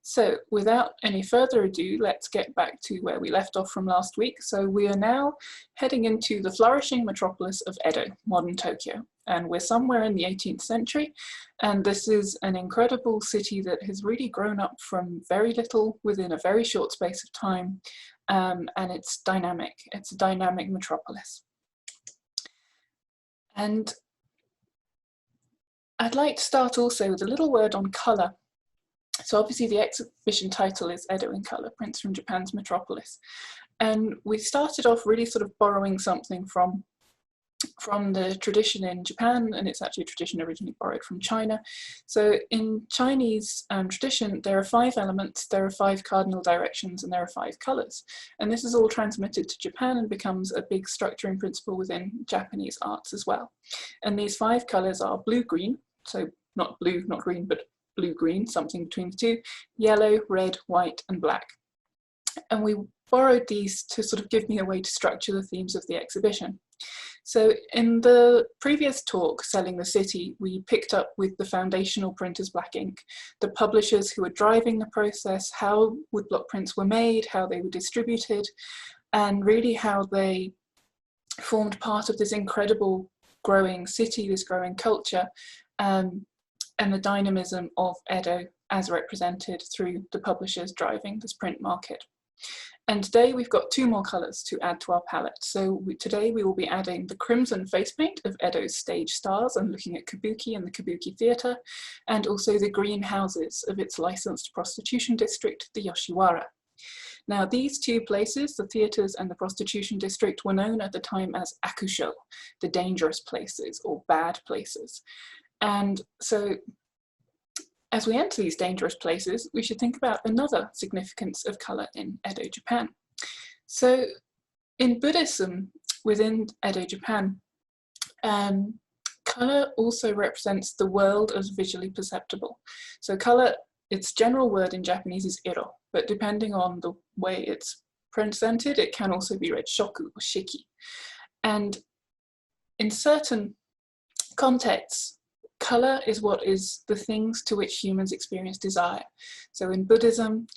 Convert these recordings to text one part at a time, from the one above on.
So without any further ado, let's get back to where we left off from last week. So we are now heading into the flourishing metropolis of Edo, modern Tokyo. And we're somewhere in the 18th century. And this is an incredible city that has really grown up from very little within a very short space of time. And it's dynamic. It's a dynamic metropolis. And I'd like to start also with a little word on colour. So obviously the exhibition title is Edo in Colour, Prints from Japan's Metropolis. And we started off really sort of borrowing something from the tradition in Japan, and it's actually a tradition originally borrowed from China. So in Chinese tradition, there are 5 elements, there are 5 cardinal directions, and there are 5 colours. And this is all transmitted to Japan and becomes a big structuring principle within Japanese arts as well. And these 5 colours are blue-green, so not blue, not green, but blue-green, something between the two, yellow, red, white, and black. And we borrowed these to sort of give me a way to structure the themes of the exhibition. So in the previous talk, Selling the City, we picked up with the foundational printers black ink, the publishers who were driving the process, how woodblock prints were made, how they were distributed, and really how they formed part of this incredible growing city, this growing culture, and the dynamism of Edo as represented through the publishers driving this print market. And today we've got 2 more colours to add to our palette. So today we will be adding the crimson face paint of Edo's stage stars and looking at Kabuki and the Kabuki theatre, and also the green houses of its licensed prostitution district, the Yoshiwara. Now these 2 places, the theatres and the prostitution district, were known at the time as akusho, the dangerous places or bad places. And so as we enter these dangerous places, we should think about another significance of colour in Edo, Japan. So in Buddhism, within Edo, Japan, colour also represents the world as visually perceptible. So colour, its general word in Japanese is iro, but depending on the way it's presented, it can also be read shoku or shiki. And in certain contexts, colour is what is the things to which humans experience desire. So in Buddhism,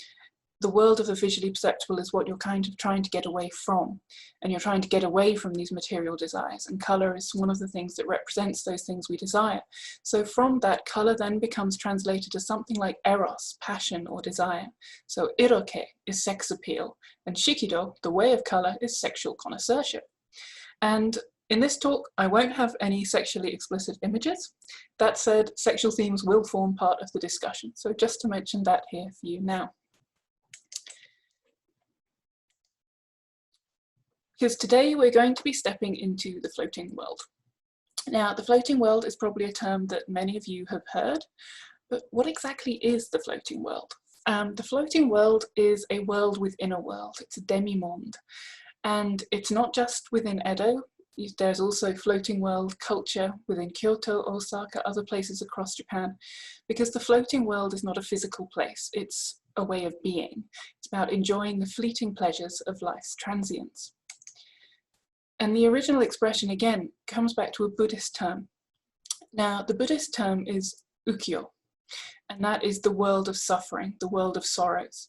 the world of the visually perceptible is what you're kind of trying to get away from. And you're trying to get away from these material desires. And colour is one of the things that represents those things we desire. So from that, colour then becomes translated as something like eros, passion or desire. So iroke is sex appeal. And shikido, the way of colour, is sexual connoisseurship. And in this talk, I won't have any sexually explicit images. That said, sexual themes will form part of the discussion. So just to mention that here for you now. Because today we're going to be stepping into the floating world. Now, the floating world is probably a term that many of you have heard, but what exactly is the floating world? The floating world is a world within a world. It's a demi-monde. And it's not just within Edo. There's also floating world culture within Kyoto, Osaka, other places across Japan, because the floating world is not a physical place, it's a way of being. It's about enjoying the fleeting pleasures of life's transience. And the original expression, again, comes back to a Buddhist term. Now, the Buddhist term is ukiyo, and that is the world of suffering, the world of sorrows.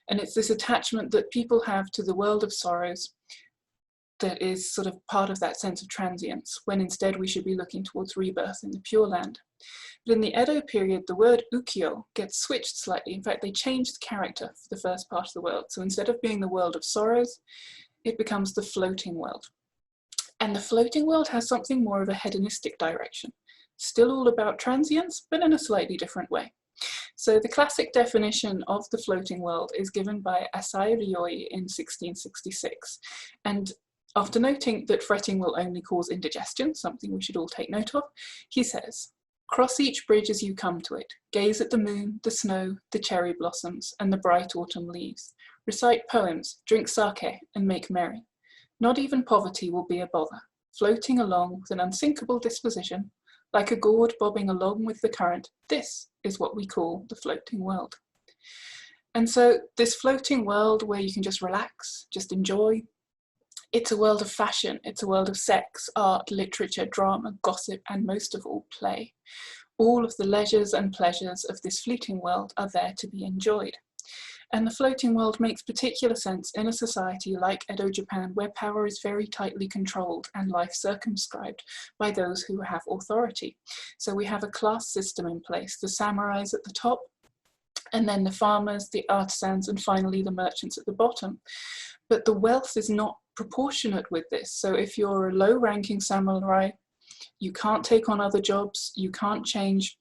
And it's this attachment that people have to the world of sorrows that is sort of part of that sense of transience, when instead we should be looking towards rebirth in the Pure Land. But in the Edo period, the word ukiyo gets switched slightly. In fact, they changed the character for the first part of the world. So instead of being the world of sorrows, it becomes the floating world. And the floating world has something more of a hedonistic direction. Still all about transience, but in a slightly different way. So the classic definition of the floating world is given by Asai Ryoi in 1666. And after noting that fretting will only cause indigestion, something we should all take note of, he says, "Cross each bridge as you come to it, gaze at the moon, the snow, the cherry blossoms, and the bright autumn leaves. Recite poems, drink sake, and make merry. Not even poverty will be a bother, floating along with an unsinkable disposition, like a gourd bobbing along with the current. This is what we call the floating world." And so this floating world where you can just relax, just enjoy, it's a world of fashion, it's a world of sex, art, literature, drama, gossip, and most of all, play. All of the leisures and pleasures of this fleeting world are there to be enjoyed. And the floating world makes particular sense in a society like Edo Japan, where power is very tightly controlled and life circumscribed by those who have authority. So we have a class system in place, the samurais at the top, and then the farmers, the artisans, and finally the merchants at the bottom. But the wealth is not proportionate with this. So if you're a low-ranking samurai, you can't take on other jobs, you can't change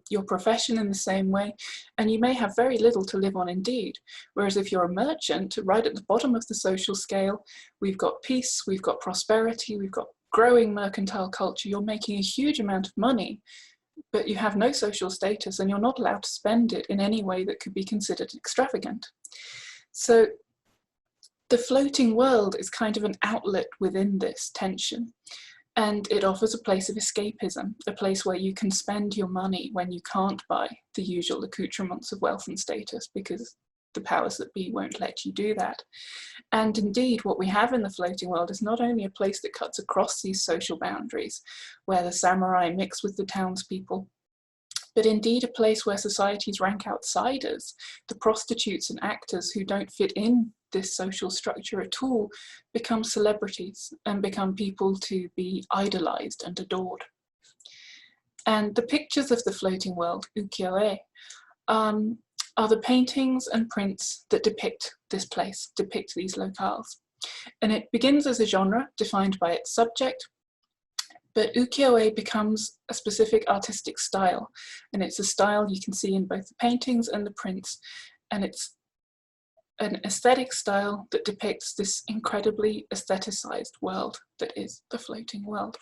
your profession in the same way, and you may have very little to live on indeed. Whereas if you're a merchant, right at the bottom of the social scale, we've got peace, we've got prosperity, we've got growing mercantile culture, you're making a huge amount of money, but you have no social status and you're not allowed to spend it in any way that could be considered extravagant. So the floating world is kind of an outlet within this tension. And it offers a place of escapism, a place where you can spend your money when you can't buy the usual accoutrements of wealth and status, because the powers that be won't let you do that. And indeed, what we have in the floating world is not only a place that cuts across these social boundaries, where the samurai mix with the townspeople, but indeed a place where societies rank outsiders, the prostitutes and actors who don't fit in this social structure at all, become celebrities and become people to be idolized and adored. And the pictures of the floating world, ukiyo-e, are the paintings and prints that depict this place, depict these locales. And it begins as a genre defined by its subject, but ukiyo-e becomes a specific artistic style, and it's a style you can see in both the paintings and the prints, and it's an aesthetic style that depicts this incredibly aestheticized world that is the floating world.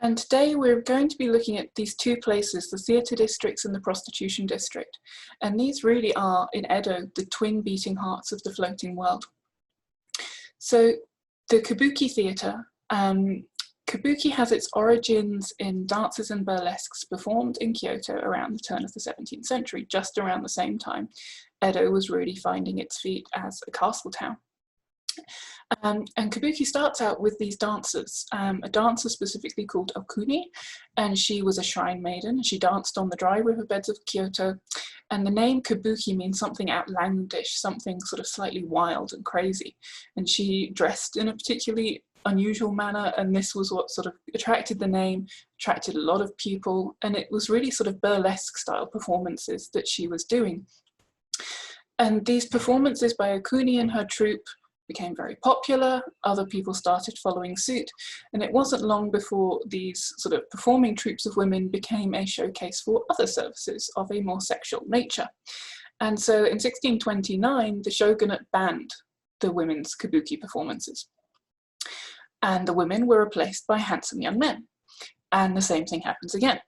And today we're going to be looking at these two places, the theatre districts and the prostitution district. And these really are, in Edo, the twin beating hearts of the floating world. So the kabuki theatre, kabuki has its origins in dances and burlesques performed in Kyoto around the turn of the 17th century, just around the same time Edo was really finding its feet as a castle town. And kabuki starts out with these dancers, a dancer specifically called Okuni, and she was a shrine maiden, and she danced on the dry riverbeds of Kyoto, and the name kabuki means something outlandish, something sort of slightly wild and crazy, and she dressed in a particularly unusual manner, and this was what sort of attracted the name, attracted a lot of people, and it was really sort of burlesque style performances that she was doing. And these performances by Okuni and her troupe became very popular, other people started following suit, and it wasn't long before these sort of performing troupes of women became a showcase for other services of a more sexual nature. And so in 1629, the shogunate banned the women's kabuki performances. And the women were replaced by handsome young men. And the same thing happens again.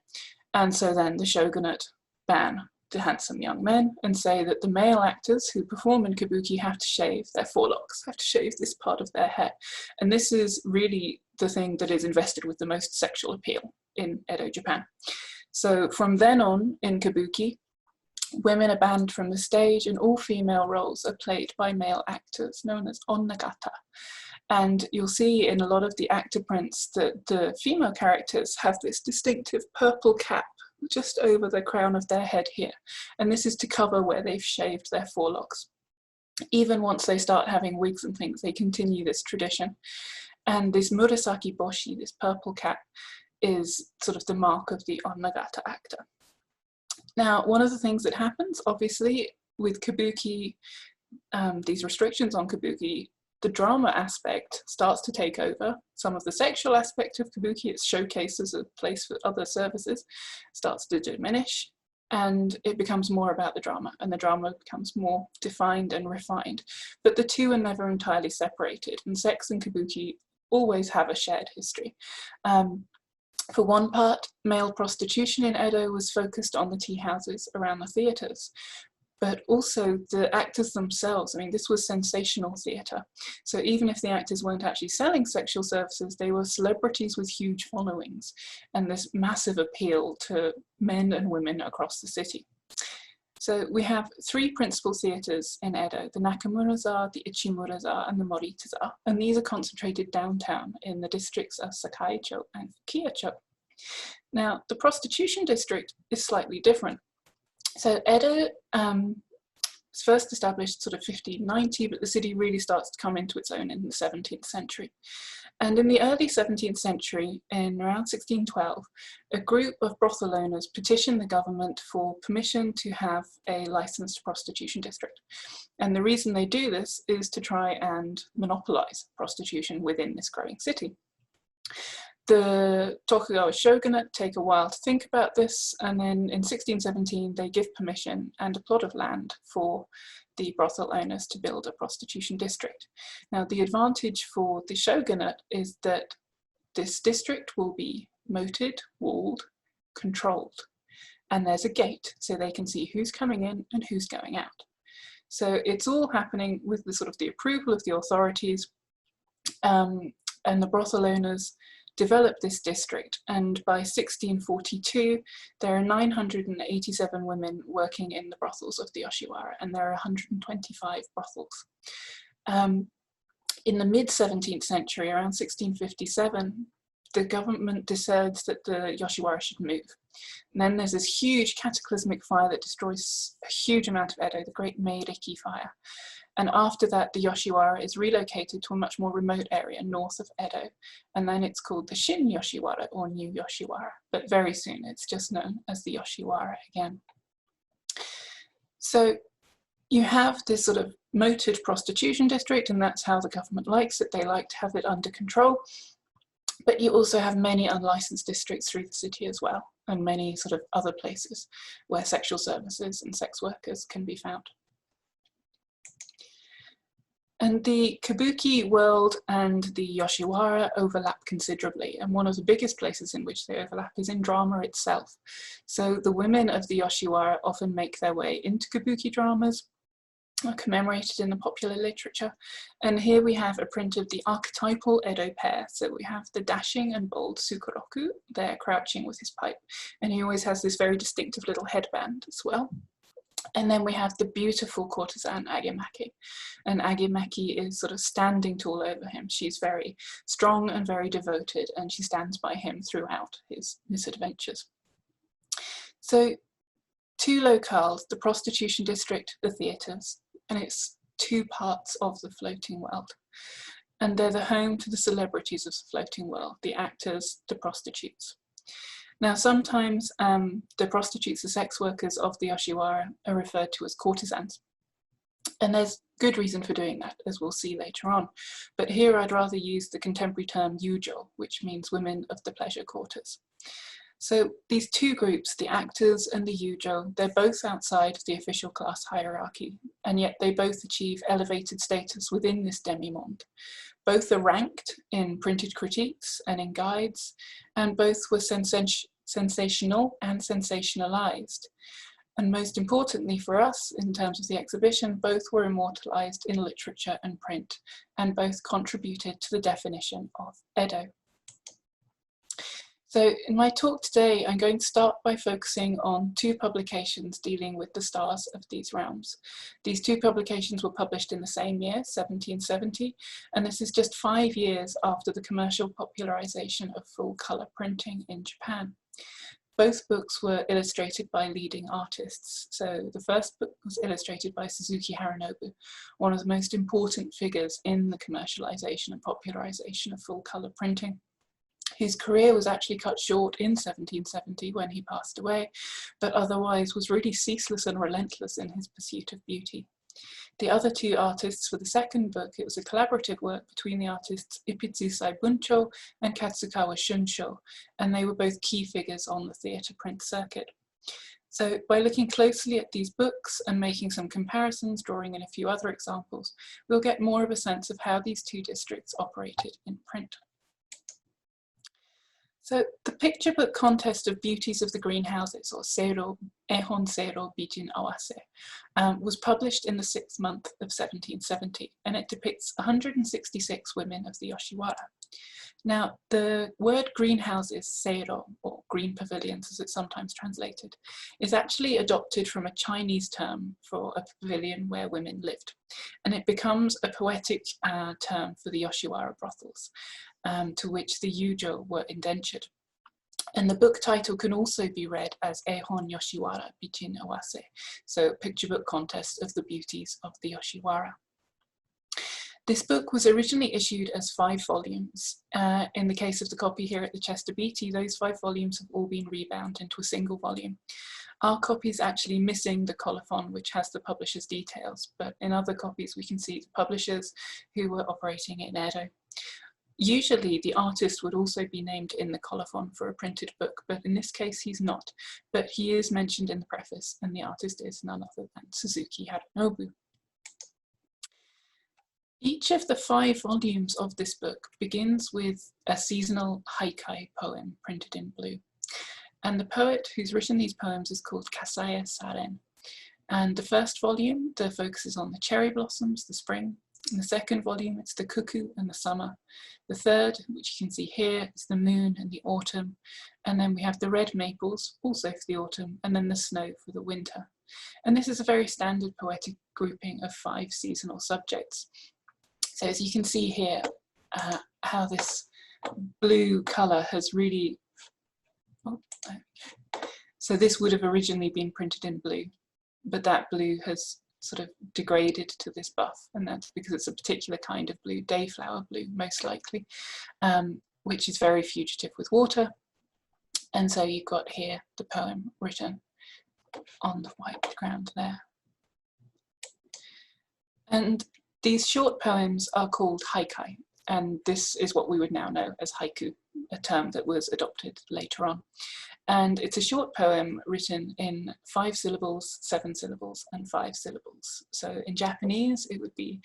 And so then the shogunate ban the handsome young men and say that the male actors who perform in kabuki have to shave their forelocks, have to shave this part of their hair. And this is really the thing that is invested with the most sexual appeal in Edo, Japan. So from then on in kabuki, women are banned from the stage and all female roles are played by male actors known as onnagata. And you'll see in a lot of the actor prints that the female characters have this distinctive purple cap just over the crown of their head here. And this is to cover where they've shaved their forelocks. Even once they start having wigs and things, they continue this tradition. And this murasaki boshi, this purple cap, is sort of the mark of the onnagata actor. Now, one of the things that happens, obviously, with kabuki, these restrictions on kabuki, the drama aspect starts to take over. Some of the sexual aspect of kabuki, its showcase as a place for other services, starts to diminish, and it becomes more about the drama, and the drama becomes more defined and refined. But the two are never entirely separated, and sex and kabuki always have a shared history. For one part, male prostitution in Edo was focused on the tea houses around the theatres, but also the actors themselves. I mean, this was sensational theatre. So even if the actors weren't actually selling sexual services, they were celebrities with huge followings and this massive appeal to men and women across the city. So we have three principal theatres in Edo, the Nakamura-za, the Ichimura-za, and the Morita-za, and these are concentrated downtown in the districts of Sakai-cho and Fukiya-cho. Now, the prostitution district is slightly different. So Edo was first established sort of 1590, but the city really starts to come into its own in the 17th century. And in the early 17th century, in around 1612, a group of brothel owners petitioned the government for permission to have a licensed prostitution district. And the reason they do this is to try and monopolize prostitution within this growing city. The Tokugawa shogunate take a while to think about this, and then in 1617 they give permission and a plot of land for the brothel owners to build a prostitution district. Now the advantage for the shogunate is that this district will be moated, walled, controlled, and there's a gate so they can see who's coming in and who's going out. So it's all happening with the sort of the approval of the authorities, and the brothel owners developed this district, and by 1642 there are 987 women working in the brothels of the Yoshiwara, and there are 125 brothels. In the mid-17th century, around 1657, the government decides that the Yoshiwara should move. And then there's this huge cataclysmic fire that destroys a huge amount of Edo, the Great Meiriki Fire. And after that, the Yoshiwara is relocated to a much more remote area north of Edo. And then it's called the Shin Yoshiwara, or New Yoshiwara. But very soon it's just known as the Yoshiwara again. So you have this sort of moated prostitution district, and that's how the government likes it. They like to have it under control. But you also have many unlicensed districts through the city as well, and many sort of other places where sexual services and sex workers can be found. And the kabuki world and the Yoshiwara overlap considerably, and one of the biggest places in which they overlap is in drama itself. So the women of the Yoshiwara often make their way into kabuki dramas, are commemorated in the popular literature. And here we have a print of the archetypal Edo pair. So we have the dashing and bold Sukuroku there crouching with his pipe, and he always has this very distinctive little headband as well. And then we have the beautiful courtesan Agemaki, and Agemaki is sort of standing tall over him. She's very strong and very devoted, and she stands by him throughout his misadventures. So two locales, the prostitution district, the theatres, and it's two parts of the floating world. And they're the home to the celebrities of the floating world, the actors, the prostitutes. Now, sometimes the prostitutes, the sex workers of the Yoshiwara, are referred to as courtesans. And there's good reason for doing that, as we'll see later on. But here I'd rather use the contemporary term yujo, which means women of the pleasure quarters. So these two groups, the actors and the yujo, they're both outside the official class hierarchy, and yet they both achieve elevated status within this demi-monde. Both are ranked in printed critiques and in guides, and both were sensational and sensationalized. And most importantly for us, in terms of the exhibition, both were immortalized in literature and print, and both contributed to the definition of Edo. So in my talk today, I'm going to start by focusing on two publications dealing with the stars of these realms. These two publications were published in the same year, 1770, and this is just 5 years after the commercial popularization of full color printing in Japan. Both books were illustrated by leading artists. So the first book was illustrated by Suzuki Harunobu, one of the most important figures in the commercialization and popularization of full color printing. His career was actually cut short in 1770 when he passed away, but otherwise was really ceaseless and relentless in his pursuit of beauty. The other two artists for the second book, it was a collaborative work between the artists Ipitsu Saibuncho and Katsukawa Shunsho, and they were both key figures on the theatre print circuit. So by looking closely at these books and making some comparisons, drawing in a few other examples, we'll get more of a sense of how these two districts operated in print. So the picture book contest of Beauties of the Greenhouses, or Seiro, Ehon Seiro Bijin Awase, was published in the 6th month of 1770, and it depicts 166 women of the Yoshiwara. Now, the word greenhouses, Seiro, or green pavilions as it's sometimes translated, is actually adopted from a Chinese term for a pavilion where women lived. And it becomes a poetic term for the Yoshiwara brothels, to which the yujo were indentured. And the book title can also be read as Ehon Yoshiwara Bichin Awase, so picture book contest of the beauties of the Yoshiwara. This book was originally issued as 5 volumes. In the case of the copy here at the Chester Beatty, those 5 volumes have all been rebound into a single volume. Our copy is actually missing the colophon, which has the publisher's details, but in other copies we can see the publishers who were operating in Edo. Usually the artist would also be named in the colophon for a printed book, but in this case he's not. But he is mentioned in the preface, and the artist is none other than Suzuki Harunobu. Each of the 5 volumes of this book begins with a seasonal haikai poem printed in blue. And the poet who's written these poems is called Kasaya Saren. And the first volume, the focus is on the cherry blossoms, the spring. In the second volume, it's the cuckoo and the summer. The third, which you can see here, is the moon and the autumn. And then we have the red maples, also for the autumn, and then the snow for the winter. And this is a very standard poetic grouping of 5 seasonal subjects. So as you can see here, how this blue colour has really, so this would have originally been printed in blue, but that blue has sort of degraded to this buff, and that's because it's a particular kind of blue, dayflower blue most likely, which is very fugitive with water. And so you've got here the poem written on the white ground there. And these short poems are called haikai, and this is what we would now know as haiku, a term that was adopted later on. And it's a short poem written in 5 syllables, 7 syllables, and 5 syllables. So in Japanese, it would be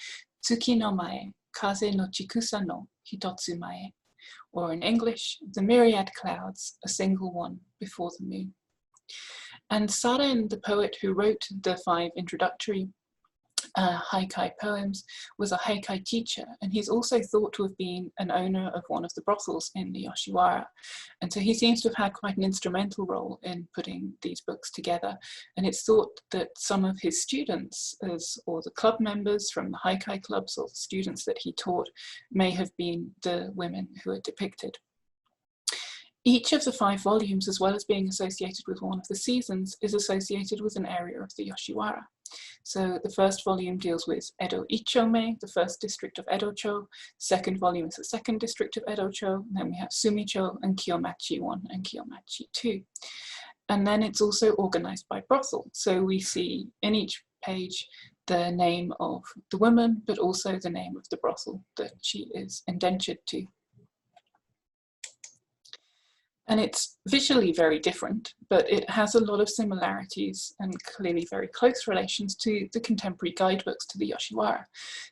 tsuki no mae, kaze no chikusa no hitotsu mae. Or in English, the myriad clouds, a single one before the moon. And Saren, the poet who wrote the 5 introductory haikai poems, was a haikai teacher, and he's also thought to have been an owner of one of the brothels in the Yoshiwara, and so he seems to have had quite an instrumental role in putting these books together. And it's thought that some of his students, or the club members from the haikai clubs, or the students that he taught, may have been the women who are depicted. Each of the 5 volumes, as well as being associated with one of the seasons, is associated with an area of the Yoshiwara. So the first volume deals with Edo Ichome, the first district of Edo-cho. Second volume is the second district of Edo-cho. And then we have Sumicho and Kiyomachi 1 and Kiyomachi 2. And then it's also organized by brothel. So we see in each page the name of the woman, but also the name of the brothel that she is indentured to. And it's visually very different, but it has a lot of similarities and clearly very close relations to the contemporary guidebooks to the Yoshiwara.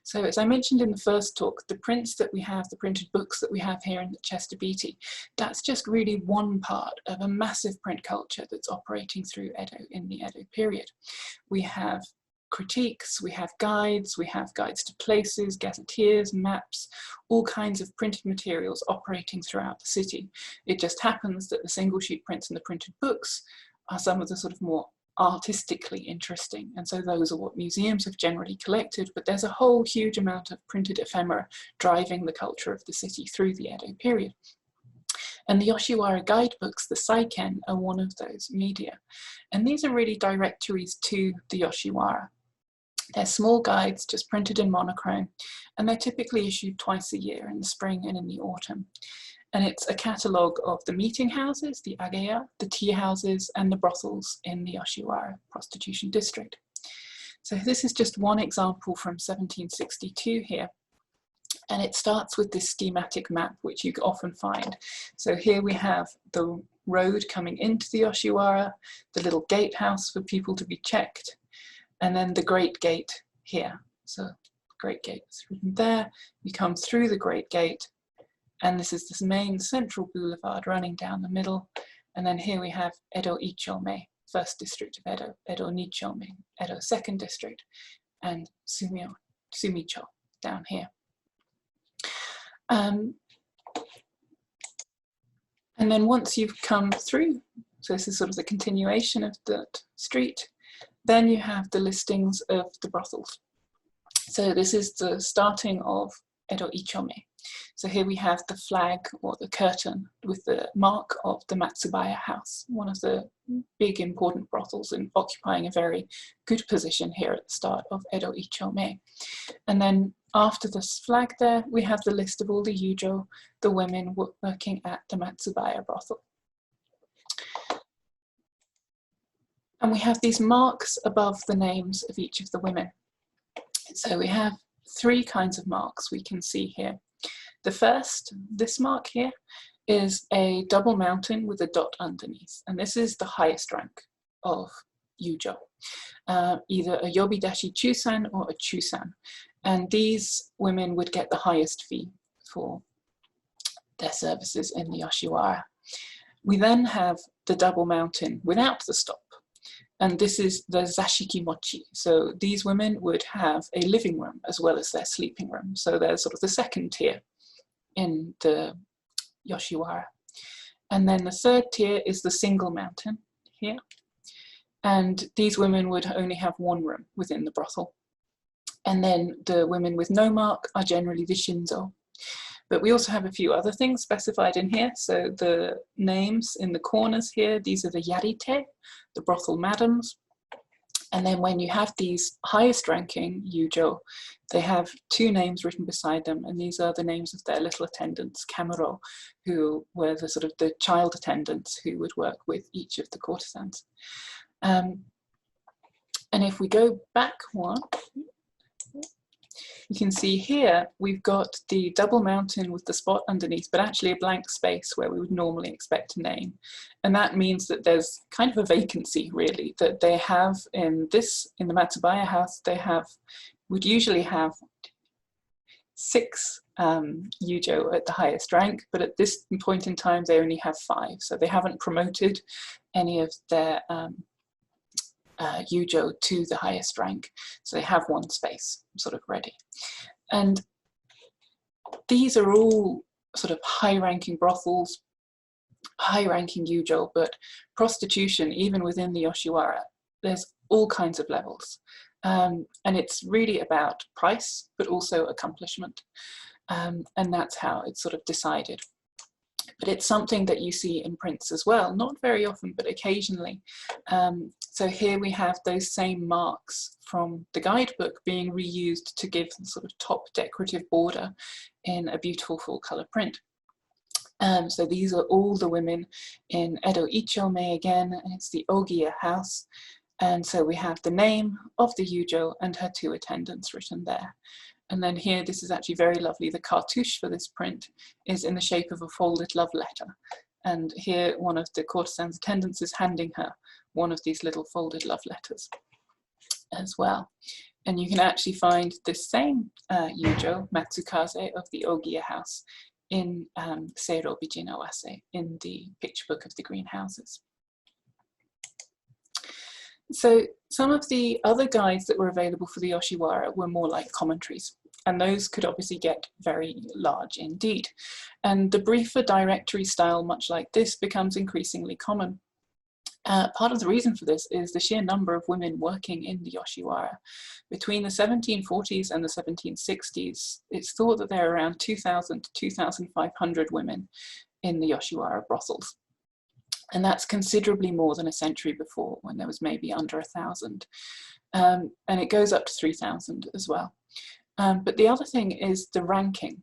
So as I mentioned in the first talk, the prints that we have, the printed books that we have here in the Chester Beatty, that's just really one part of a massive print culture that's operating through Edo in the Edo period. We have critiques, we have guides to places, gazetteers, maps, all kinds of printed materials operating throughout the city. It just happens that the single sheet prints and the printed books are some of the sort of more artistically interesting, and so those are what museums have generally collected, but there's a whole huge amount of printed ephemera driving the culture of the city through the Edo period. And the Yoshiwara guidebooks, the Saiken, are one of those media. And these are really directories to the Yoshiwara. They're small guides, just printed in monochrome, and they're typically issued twice a year, in the spring and in the autumn. And it's a catalogue of the meeting houses, the ageya, the tea houses, and the brothels in the Yoshiwara prostitution district. So this is just one example from 1762 here. And it starts with this schematic map, which you often find. So here we have the road coming into the Yoshiwara, the little gatehouse for people to be checked, and then the Great Gate here. So Great Gate is written there. You come through the Great Gate, and this is this main central boulevard running down the middle. And then here we have Edo Ichome, first district of Edo, Edo Nichome, Edo second district, and Sumicho down here. And then once you've come through, so this is sort of the continuation of that street, then you have the listings of the brothels. So this is the starting of Edo Ichome. So here we have the flag or the curtain with the mark of the Matsubaya house, one of the big important brothels and occupying a very good position here at the start of Edo Ichome. And then after this flag there, we have the list of all the yujo, the women working at the Matsubaya brothel. And we have these marks above the names of each of the women. So we have three kinds of marks we can see here. The first, this mark here, is a double mountain with a dot underneath. And this is the highest rank of yujo, either a yobidashi chusan or a chusan. And these women would get the highest fee for their services in the Yoshiwara. We then have the double mountain without the stop. And this is the zashiki mochi. So these women would have a living room as well as their sleeping room. So they're sort of the second tier in the Yoshiwara. And then the third tier is the single mountain here. And these women would only have one room within the brothel. And then the women with no mark are generally the shinzo. But we also have a few other things specified in here. So the names in the corners here, these are the yarite, the brothel madams. And then when you have these highest ranking yujo, they have two names written beside them. And these are the names of their little attendants, kamuro, who were the sort of the child attendants who would work with each of the courtesans. And if we go back one, you can see here we've got the double mountain with the spot underneath, but actually a blank space where we would normally expect a name. And that means that there's kind of a vacancy, really, that they have in the Matsubaya house, would usually have 6 yujo at the highest rank, but at this point in time they only have 5. So they haven't promoted any of their yujo to the highest rank. So they have one space sort of ready. And these are all sort of high-ranking brothels, high-ranking yujo, but prostitution, even within the Yoshiwara, there's all kinds of levels. And it's really about price, but also accomplishment. And that's how it's sort of decided. But it's something that you see in prints as well, not very often, but occasionally. So here we have those same marks from the guidebook being reused to give the sort of top decorative border in a beautiful full color print. So these are all the women in Edo Ichome again, and it's the Ogiya house. And so we have the name of the yujo and her 2 attendants written there. And then here, this is actually very lovely. The cartouche for this print is in the shape of a folded love letter. And here, one of the courtesan's attendants is handing her one of these little folded love letters as well. And you can actually find this same yujo, Matsukaze, of the Ogiya house in Seiro Bijinawase, in the picture book of the green houses. So some of the other guides that were available for the Yoshiwara were more like commentaries, and those could obviously get very large indeed. And the briefer directory style, much like this, becomes increasingly common. Part of the reason for this is the sheer number of women working in the Yoshiwara. Between the 1740s and the 1760s, it's thought that there are around 2,000 to 2,500 women in the Yoshiwara brothels. And that's considerably more than a century before, when there was maybe under 1,000. And it goes up to 3,000 as well. But the other thing is the ranking.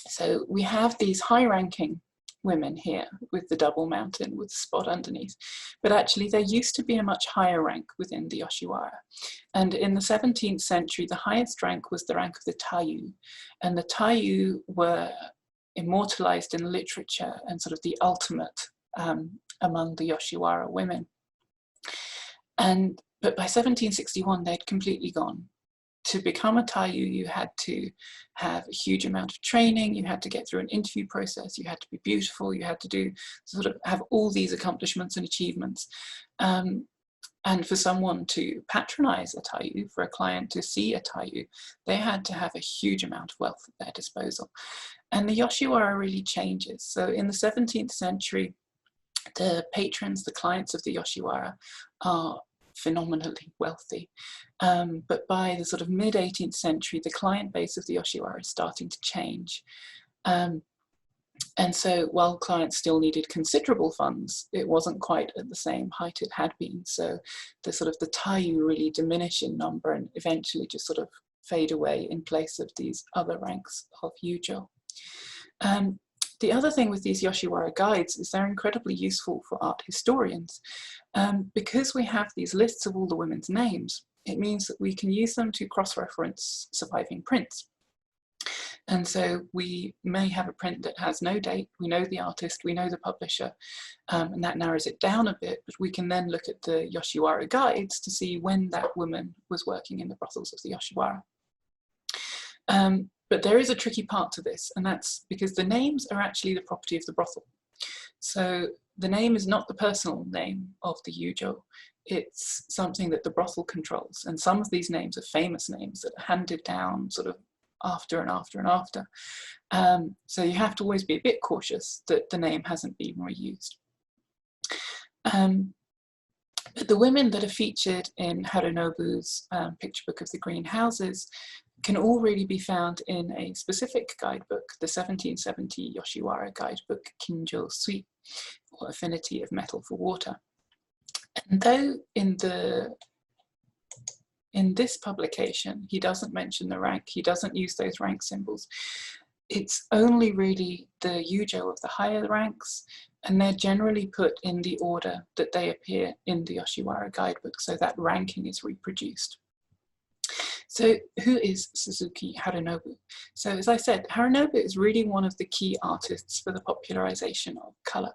So we have these high-ranking women here with the double mountain with the spot underneath. But actually there used to be a much higher rank within the Yoshiwara. And in the 17th century, the highest rank was the rank of the Taiyu. And the Taiyu were immortalized in literature and sort of the ultimate among the Yoshiwara women. But by 1761, they'd completely gone. To become a Taiyu, you had to have a huge amount of training, you had to get through an interview process, you had to be beautiful, you had to have all these accomplishments and achievements. And for someone to patronize a Taiyu, for a client to see a Taiyu, they had to have a huge amount of wealth at their disposal. And the Yoshiwara really changes. So in the 17th century, the patrons, the clients of the Yoshiwara, are phenomenally wealthy. But by the sort of mid-18th century, the client base of the Yoshiwara is starting to change. And so while clients still needed considerable funds, it wasn't quite at the same height it had been. So the sort of the Taiyu really diminish in number and eventually just sort of fade away in place of these other ranks of Yujo. The other thing with these Yoshiwara guides is they're incredibly useful for art historians. Because we have these lists of all the women's names, it means that we can use them to cross-reference surviving prints. And so we may have a print that has no date, we know the artist, we know the publisher, and that narrows it down a bit, but we can then look at the Yoshiwara guides to see when that woman was working in the brothels of the Yoshiwara. But there is a tricky part to this, and that's because the names are actually the property of the brothel. So the name is not the personal name of the Yujo, it's something that the brothel controls, and some of these names are famous names that are handed down sort of after and after and after. So you have to always be a bit cautious that the name hasn't been reused. But the women that are featured in Harunobu's picture book of the Green Houses can all really be found in a specific guidebook, the 1770 Yoshiwara guidebook Kinjo Sui, or Affinity of Metal for Water. And though in this publication, he doesn't mention the rank, he doesn't use those rank symbols. It's only really the Yujo of the higher ranks, and they're generally put in the order that they appear in the Yoshiwara guidebook, so that ranking is reproduced. So who is Suzuki Harunobu? So as I said, Harunobu is really one of the key artists for the popularization of colour.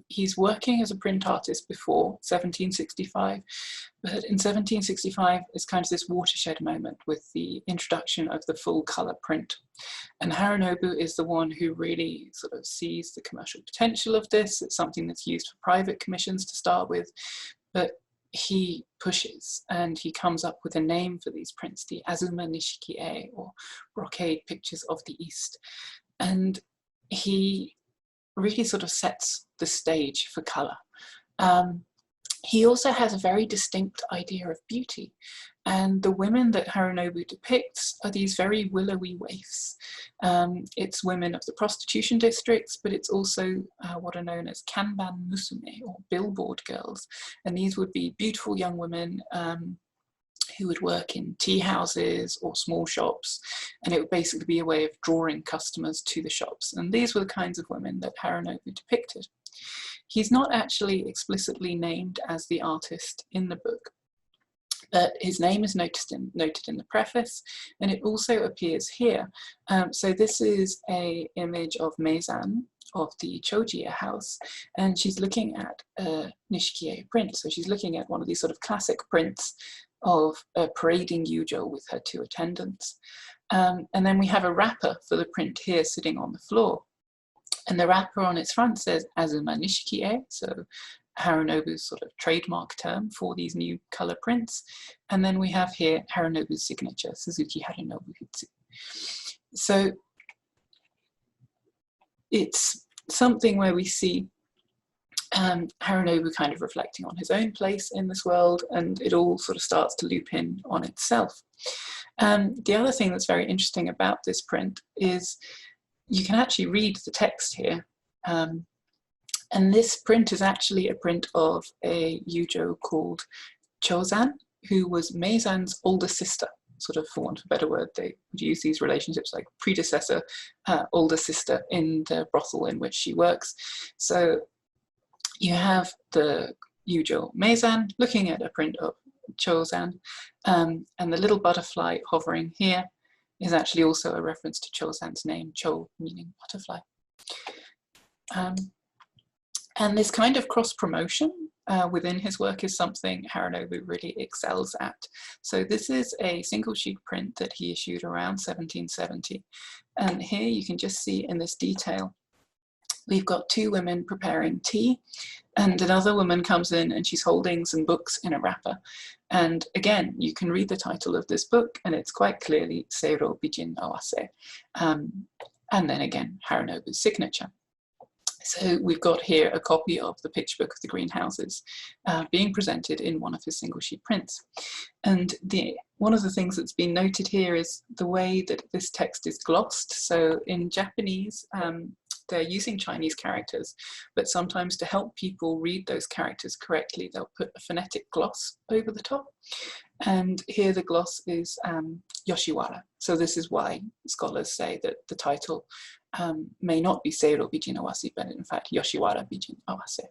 He's working as a print artist before 1765, but in 1765 is kind of this watershed moment with the introduction of the full colour print. And Harunobu is the one who really sort of sees the commercial potential of this. It's something that's used for private commissions to start with, but he pushes and he comes up with a name for these prints, the Azuma Nishiki-e, or brocade pictures of the East. And he really sort of sets the stage for colour. He also has a very distinct idea of beauty, and the women that Harunobu depicts are these very willowy waifs. It's women of the prostitution districts, but it's also what are known as kanban musume, or billboard girls, and these would be beautiful young women who would work in tea houses or small shops, and it would basically be a way of drawing customers to the shops. And these were the kinds of women that Harunobu depicted. He's not actually explicitly named as the artist in the book, but his name is noted in the preface, and it also appears here. So this is an image of Meizan of the Chojiya house, and she's looking at a Nishiki-e print. So she's looking at one of these sort of classic prints of a parading Yujo with her two attendants. And then we have a wrapper for the print here sitting on the floor. And the wrapper on its front says Azuma Nishiki-e, so Harunobu's sort of trademark term for these new colour prints. And then we have here Harunobu's signature, Suzuki Harunobu Hitsu. So it's something where we see Harunobu kind of reflecting on his own place in this world, and it all sort of starts to loop in on itself. The other thing that's very interesting about this print is you can actually read the text here, and this print is actually a print of a Yujo called Chozan, who was Meizan's older sister. Sort of, for want of a better word, they would use these relationships like predecessor, older sister in the brothel in which she works. So you have the Yujo Meizan looking at a print of Chozan, and the little butterfly hovering here is actually also a reference to Chozan's name, Cho meaning butterfly. And this kind of cross-promotion within his work is something Harunobu really excels at. So this is a single sheet print that he issued around 1770. And here you can just see in this detail, we've got two women preparing tea, and another woman comes in and she's holding some books in a wrapper. And again, you can read the title of this book and it's quite clearly Seiro Bijin Awase. And then again, Harunobu's signature. So we've got here a copy of the picture book of the greenhouses being presented in one of his single sheet prints. And one of the things that's been noted here is the way that this text is glossed. So in Japanese, they're using Chinese characters, but sometimes to help people read those characters correctly, they'll put a phonetic gloss over the top. And here the gloss is Yoshiwara. So this is why scholars say that the title may not be Seiro Bijin Awase, but in fact Yoshiwara Bijin Awase.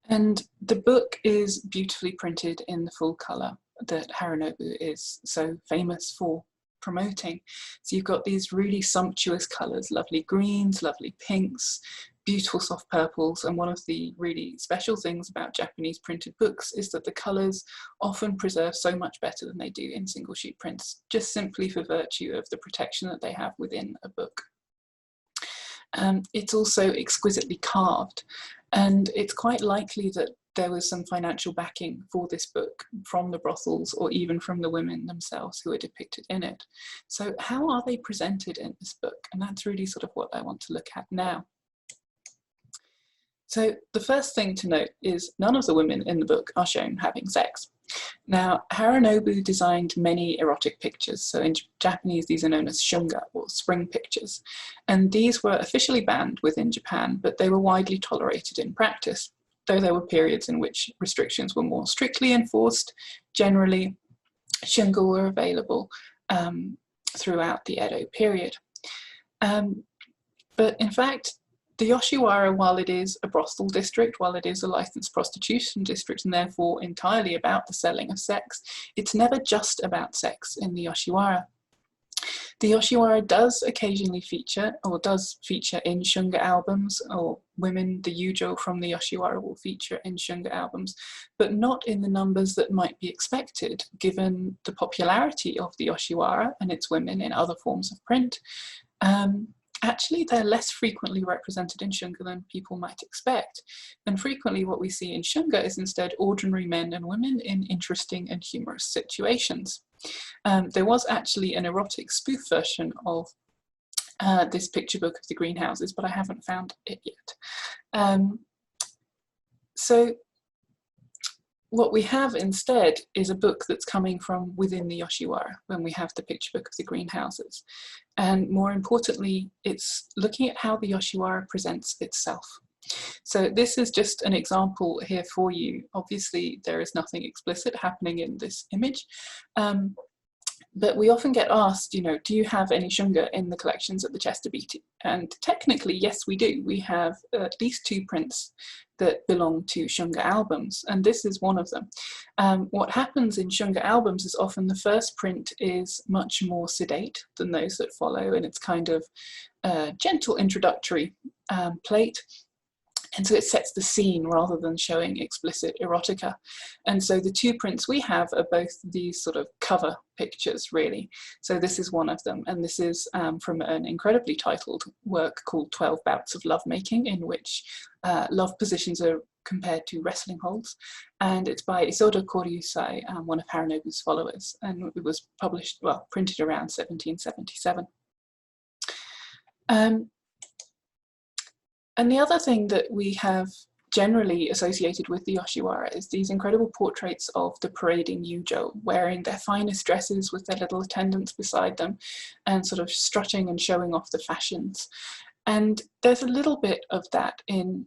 And the book is beautifully printed in the full colour that Harunobu is so famous for promoting. So you've got these really sumptuous colours, lovely greens, lovely pinks, beautiful soft purples, and one of the really special things about Japanese printed books is that the colours often preserve so much better than they do in single sheet prints, just simply for virtue of the protection that they have within a book. It's also exquisitely carved, and it's quite likely that there was some financial backing for this book from the brothels or even from the women themselves who are depicted in it. So how are they presented in this book? And that's really sort of what I want to look at now. So the first thing to note is none of the women in the book are shown having sex. Now, Harunobu designed many erotic pictures. So in Japanese, these are known as shunga, or spring pictures. And these were officially banned within Japan, but they were widely tolerated in practice. Though there were periods in which restrictions were more strictly enforced, generally, shunga were available throughout the Edo period. But in fact, the Yoshiwara, while it is a brothel district, while it is a licensed prostitution district and therefore entirely about the selling of sex, it's never just about sex in the Yoshiwara. The Yoshiwara does occasionally feature, or does feature in shunga albums, or women, the yujo from the Yoshiwara will feature in shunga albums, but not in the numbers that might be expected given the popularity of the Yoshiwara and its women in other forms of print. Actually, they're less frequently represented in shunga than people might expect. And frequently what we see in shunga is instead ordinary men and women in interesting and humorous situations. There was actually an erotic spoof version of this picture book of the greenhouses, but I haven't found it yet. So what we have instead is a book that's coming from within the Yoshiwara when we have the picture book of the greenhouses. And more importantly, it's looking at how the Yoshiwara presents itself. So this is just an example here for you. Obviously, there is nothing explicit happening in this image. But we often get asked, you know, do you have any shunga in the collections at the Chester Beatty? And technically, yes, we do. We have at least 2 prints that belong to shunga albums, and this is one of them. What happens in shunga albums is often the first print is much more sedate than those that follow, and it's kind of a gentle introductory plate. And so it sets the scene rather than showing explicit erotica. And so the 2 prints we have are both these sort of cover pictures, really. So this is one of them, and this is from an incredibly titled work called 12 Bouts of Lovemaking, in which love positions are compared to wrestling holds. And it's by Isoda Koryusai, one of Harunobu's followers, and it was published, well, printed around 1777. And the other thing that we have generally associated with the Yoshiwara is these incredible portraits of the parading yujo, wearing their finest dresses with their little attendants beside them and sort of strutting and showing off the fashions. And there's a little bit of that in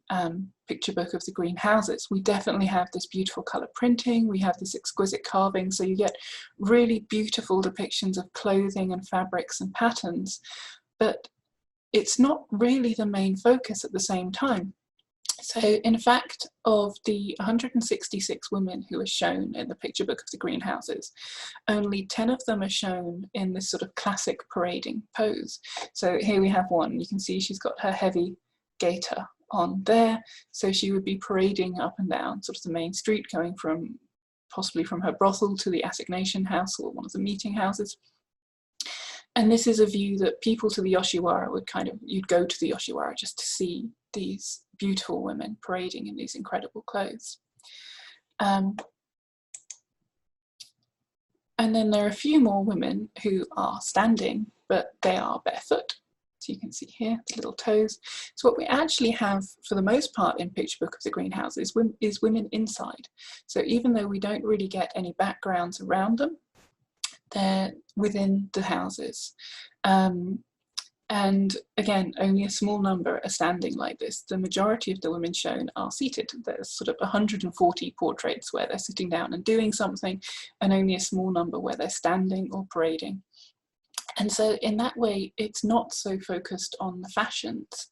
Picture Book of the Greenhouses. We definitely have this beautiful colour printing, we have this exquisite carving, so you get really beautiful depictions of clothing and fabrics and patterns, but it's not really the main focus at the same time. So in fact, of the 166 women who are shown in the picture book of the greenhouses, only 10 of them are shown in this sort of classic parading pose. So here we have one, you can see she's got her heavy gaiter on there. So she would be parading up and down sort of the main street, going from possibly from her brothel to the assignation house or one of the meeting houses. And this is a view that people to the Yoshiwara would you'd go to the Yoshiwara just to see these beautiful women parading in these incredible clothes. And And then there are a few more women who are standing, but they are barefoot. So you can see here, the little toes. So what we actually have, for the most part, in Picture Book of the Greenhouse is women inside. So even though we don't really get any backgrounds around them, they're within the houses. And again, only a small number are standing like this. The majority of the women shown are seated. There's sort of 140 portraits where they're sitting down and doing something, and only a small number where they're standing or parading. And so in that way, it's not so focused on the fashions.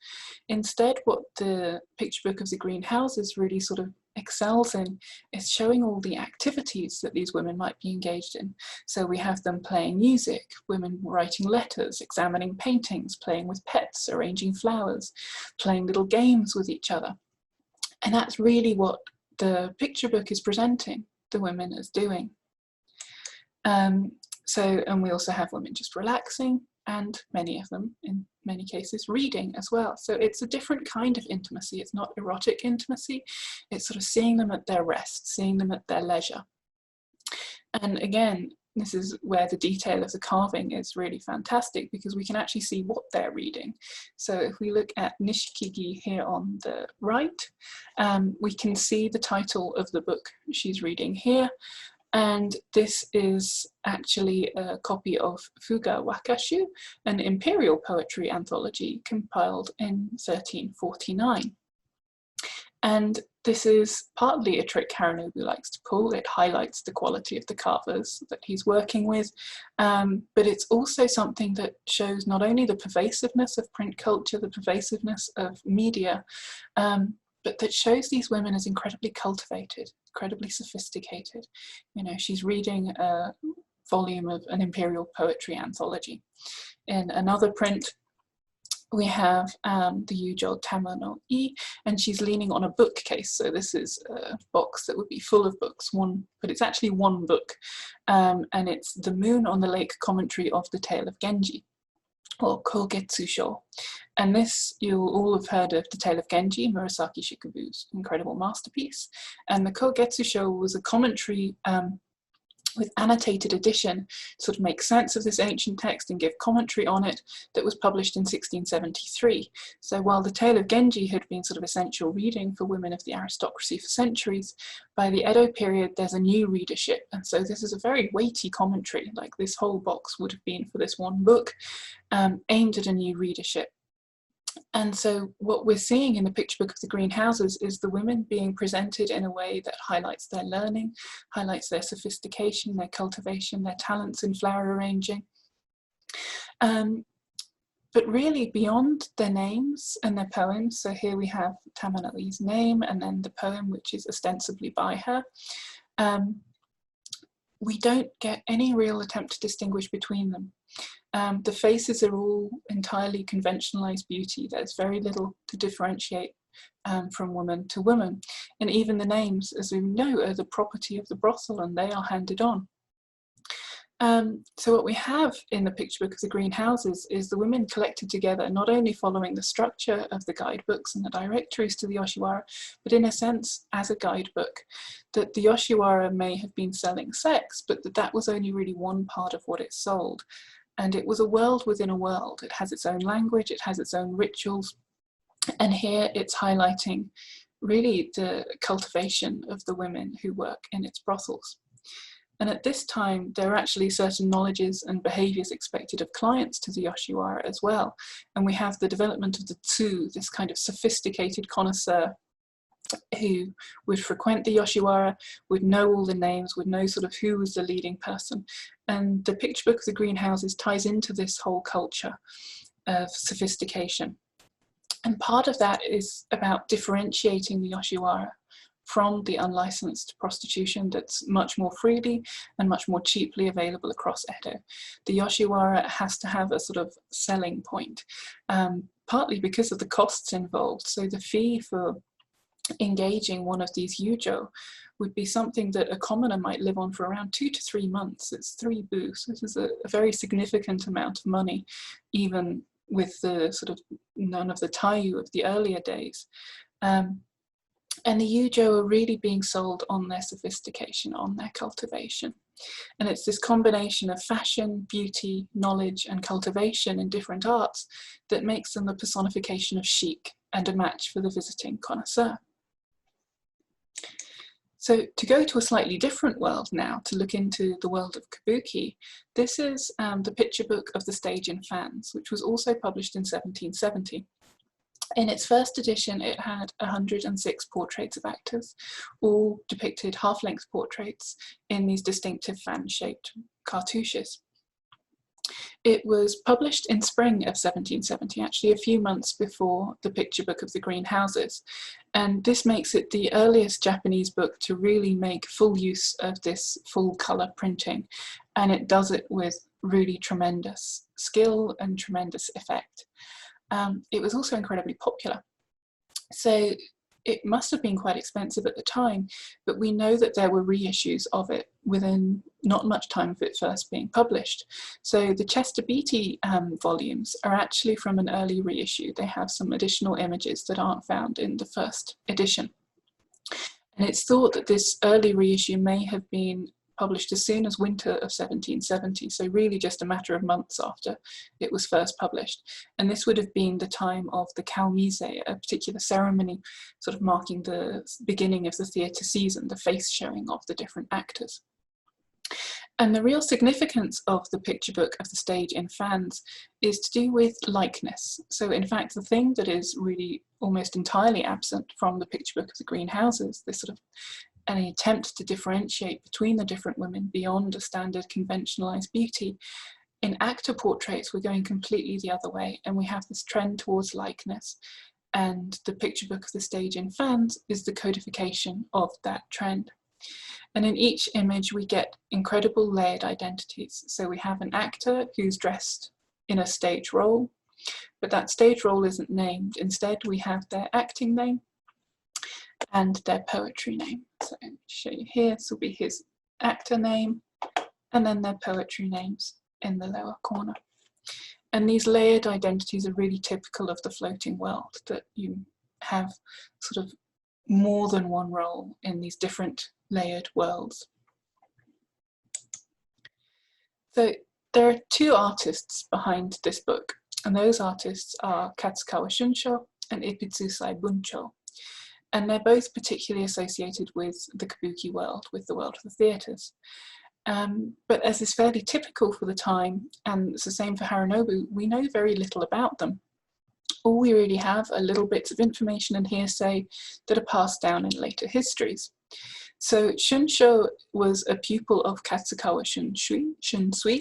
Instead, what the Picture Book of the Greenhouses really sort of excels in is showing all the activities that these women might be engaged in. So we have them playing music, women writing letters, examining paintings, playing with pets, arranging flowers, playing little games with each other. And that's really what the picture book is presenting the women as doing. And we also have women just relaxing, and many of them, in many cases, reading as well. So it's a different kind of intimacy. It's not erotic intimacy. It's sort of seeing them at their rest, seeing them at their leisure. And again, this is where the detail of the carving is really fantastic, because we can actually see what they're reading. So if we look at Nishikigi here on the right, we can see the title of the book she's reading here. And this is actually a copy of Fuga Wakashu, an imperial poetry anthology compiled in 1349. And this is partly a trick Harinobu likes to pull. It highlights the quality of the carvers that he's working with, but it's also something that shows not only the pervasiveness of print culture, the pervasiveness of media, but that shows these women as incredibly cultivated, incredibly sophisticated. You know, she's reading a volume of an imperial poetry anthology. In another print, we have the Yujo Tama no I, and she's leaning on a bookcase. So this is a box that would be full of books, but it's actually one book. And it's The Moon on the Lake commentary of the Tale of Genji, or Kogetsusho. And this, you'll all have heard of the Tale of Genji, Murasaki Shikubu's incredible masterpiece. And the Kogetsusho was a commentary with annotated edition to sort of make sense of this ancient text and give commentary on it, that was published in 1673. So while the Tale of Genji had been sort of essential reading for women of the aristocracy for centuries, by the Edo period there's a new readership, and so this is a very weighty commentary, like this whole box would have been for this one book, aimed at a new readership. And so what we're seeing in the Picture Book of the Greenhouses is the women being presented in a way that highlights their learning, highlights their sophistication, their cultivation, their talents in flower arranging. But really beyond their names and their poems, so here we have Tamanoi's name and then the poem which is ostensibly by her, we don't get any real attempt to distinguish between them. The faces are all entirely conventionalized beauty. There's very little to differentiate from woman to woman. And even the names, as we know, are the property of the brothel, and they are handed on. So what we have in the Picture Book of the Greenhouses is the women collected together, not only following the structure of the guidebooks and the directories to the Yoshiwara, but in a sense as a guidebook, that the Yoshiwara may have been selling sex, but that was only really one part of what it sold. And it was a world within a world. It has its own language, it has its own rituals, and here it's highlighting really the cultivation of the women who work in its brothels. And at this time, there are actually certain knowledges and behaviors expected of clients to the Yoshiwara as well. And we have the development of the tsu, this kind of sophisticated connoisseur who would frequent the Yoshiwara, would know all the names, would know sort of who was the leading person. And the Picture Book of the Greenhouses ties into this whole culture of sophistication. And part of that is about differentiating the Yoshiwara from the unlicensed prostitution that's much more freely and much more cheaply available across Edo. The Yoshiwara has to have a sort of selling point, partly because of the costs involved. So the fee for engaging one of these yujo would be something that a commoner might live on for around 2 to 3 months. It's 3 bu. So this is a very significant amount of money, even with the sort of none of the taiyu of the earlier days. And the Yujo are really being sold on their sophistication, on their cultivation. And it's this combination of fashion, beauty, knowledge, and cultivation in different arts that makes them the personification of chic and a match for the visiting connoisseur. So to go to a slightly different world now, to look into the world of kabuki, this is the picture book of the stage in fans, which was also published in 1770. In its first edition, it had 106 portraits of actors, all depicted half-length portraits in these distinctive fan-shaped cartouches. It was published in spring of 1770, actually a few months before the picture book of the Green Houses. And this makes it the earliest Japanese book to really make full use of this full colour printing. And it does it with really tremendous skill and tremendous effect. It was also incredibly popular. So it must have been quite expensive at the time, but we know that there were reissues of it within not much time of it first being published. So the Chester Beatty volumes are actually from an early reissue. They have some additional images that aren't found in the first edition. And it's thought that this early reissue may have been published as soon as winter of 1770, so really just a matter of months after it was first published. And this would have been the time of the Kalmise, a particular ceremony sort of marking the beginning of the theatre season, the face showing of the different actors. And the real significance of the picture book of the stage in fans is to do with likeness. So in fact, the thing that is really almost entirely absent from the picture book of the Green Houses, this sort of an attempt to differentiate between the different women beyond a standard conventionalized beauty. In actor portraits, we're going completely the other way, and we have this trend towards likeness. And the picture book of the stage in fans is the codification of that trend. And in each image, we get incredible layered identities. So we have an actor who's dressed in a stage role, but that stage role isn't named. Instead, we have their acting name and their poetry name. So I'll show you here, this will be his actor name, and then their poetry names in the lower corner. And these layered identities are really typical of the floating world, that you have sort of more than one role in these different layered worlds. So there are two artists behind this book, and those artists are Katsukawa Shunsho and Ipitsusai Buncho. And they're both particularly associated with the kabuki world, with the world of the theatres. But as is fairly typical for the time, and it's the same for Harunobu, we know very little about them. All we really have are little bits of information and hearsay that are passed down in later histories. So Shunsho was a pupil of Katsukawa Shunsui,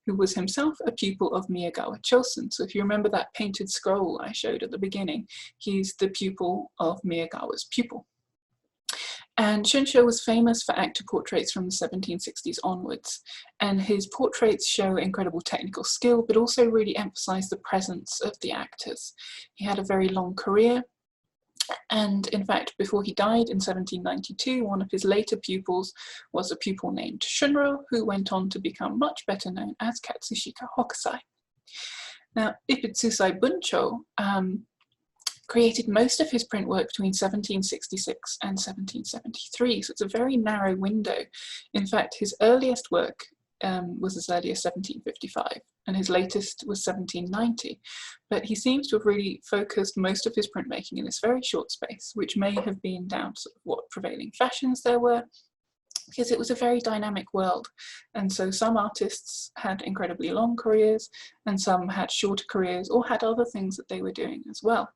who was himself a pupil of Miyagawa Chosun. So if you remember that painted scroll I showed at the beginning, he's the pupil of Miyagawa's pupil. And Shunsho was famous for actor portraits from the 1760s onwards, and his portraits show incredible technical skill, but also really emphasize the presence of the actors. He had a very long career, and in fact, before he died in 1792, one of his later pupils was a pupil named Shunro, who went on to become much better known as Katsushika Hokusai. Now, Ipitsusai Buncho created most of his print work between 1766 and 1773, so it's a very narrow window. In fact, his earliest work was as early as 1755, and his latest was 1790. But he seems to have really focused most of his printmaking in this very short space, which may have been down to what prevailing fashions there were, because it was a very dynamic world. And so some artists had incredibly long careers, and some had shorter careers or had other things that they were doing as well.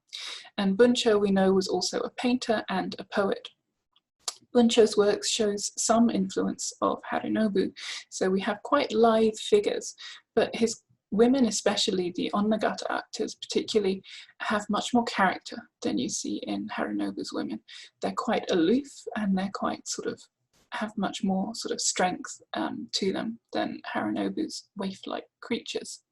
And Buncho, we know, was also a painter and a poet. Buncho's works shows some influence of Harunobu, so we have quite lithe figures, but his women, especially the Onnagata actors particularly, have much more character than you see in Harunobu's women. They're quite aloof, and they're quite sort of have much more sort of strength to them than Harunobu's waif-like creatures.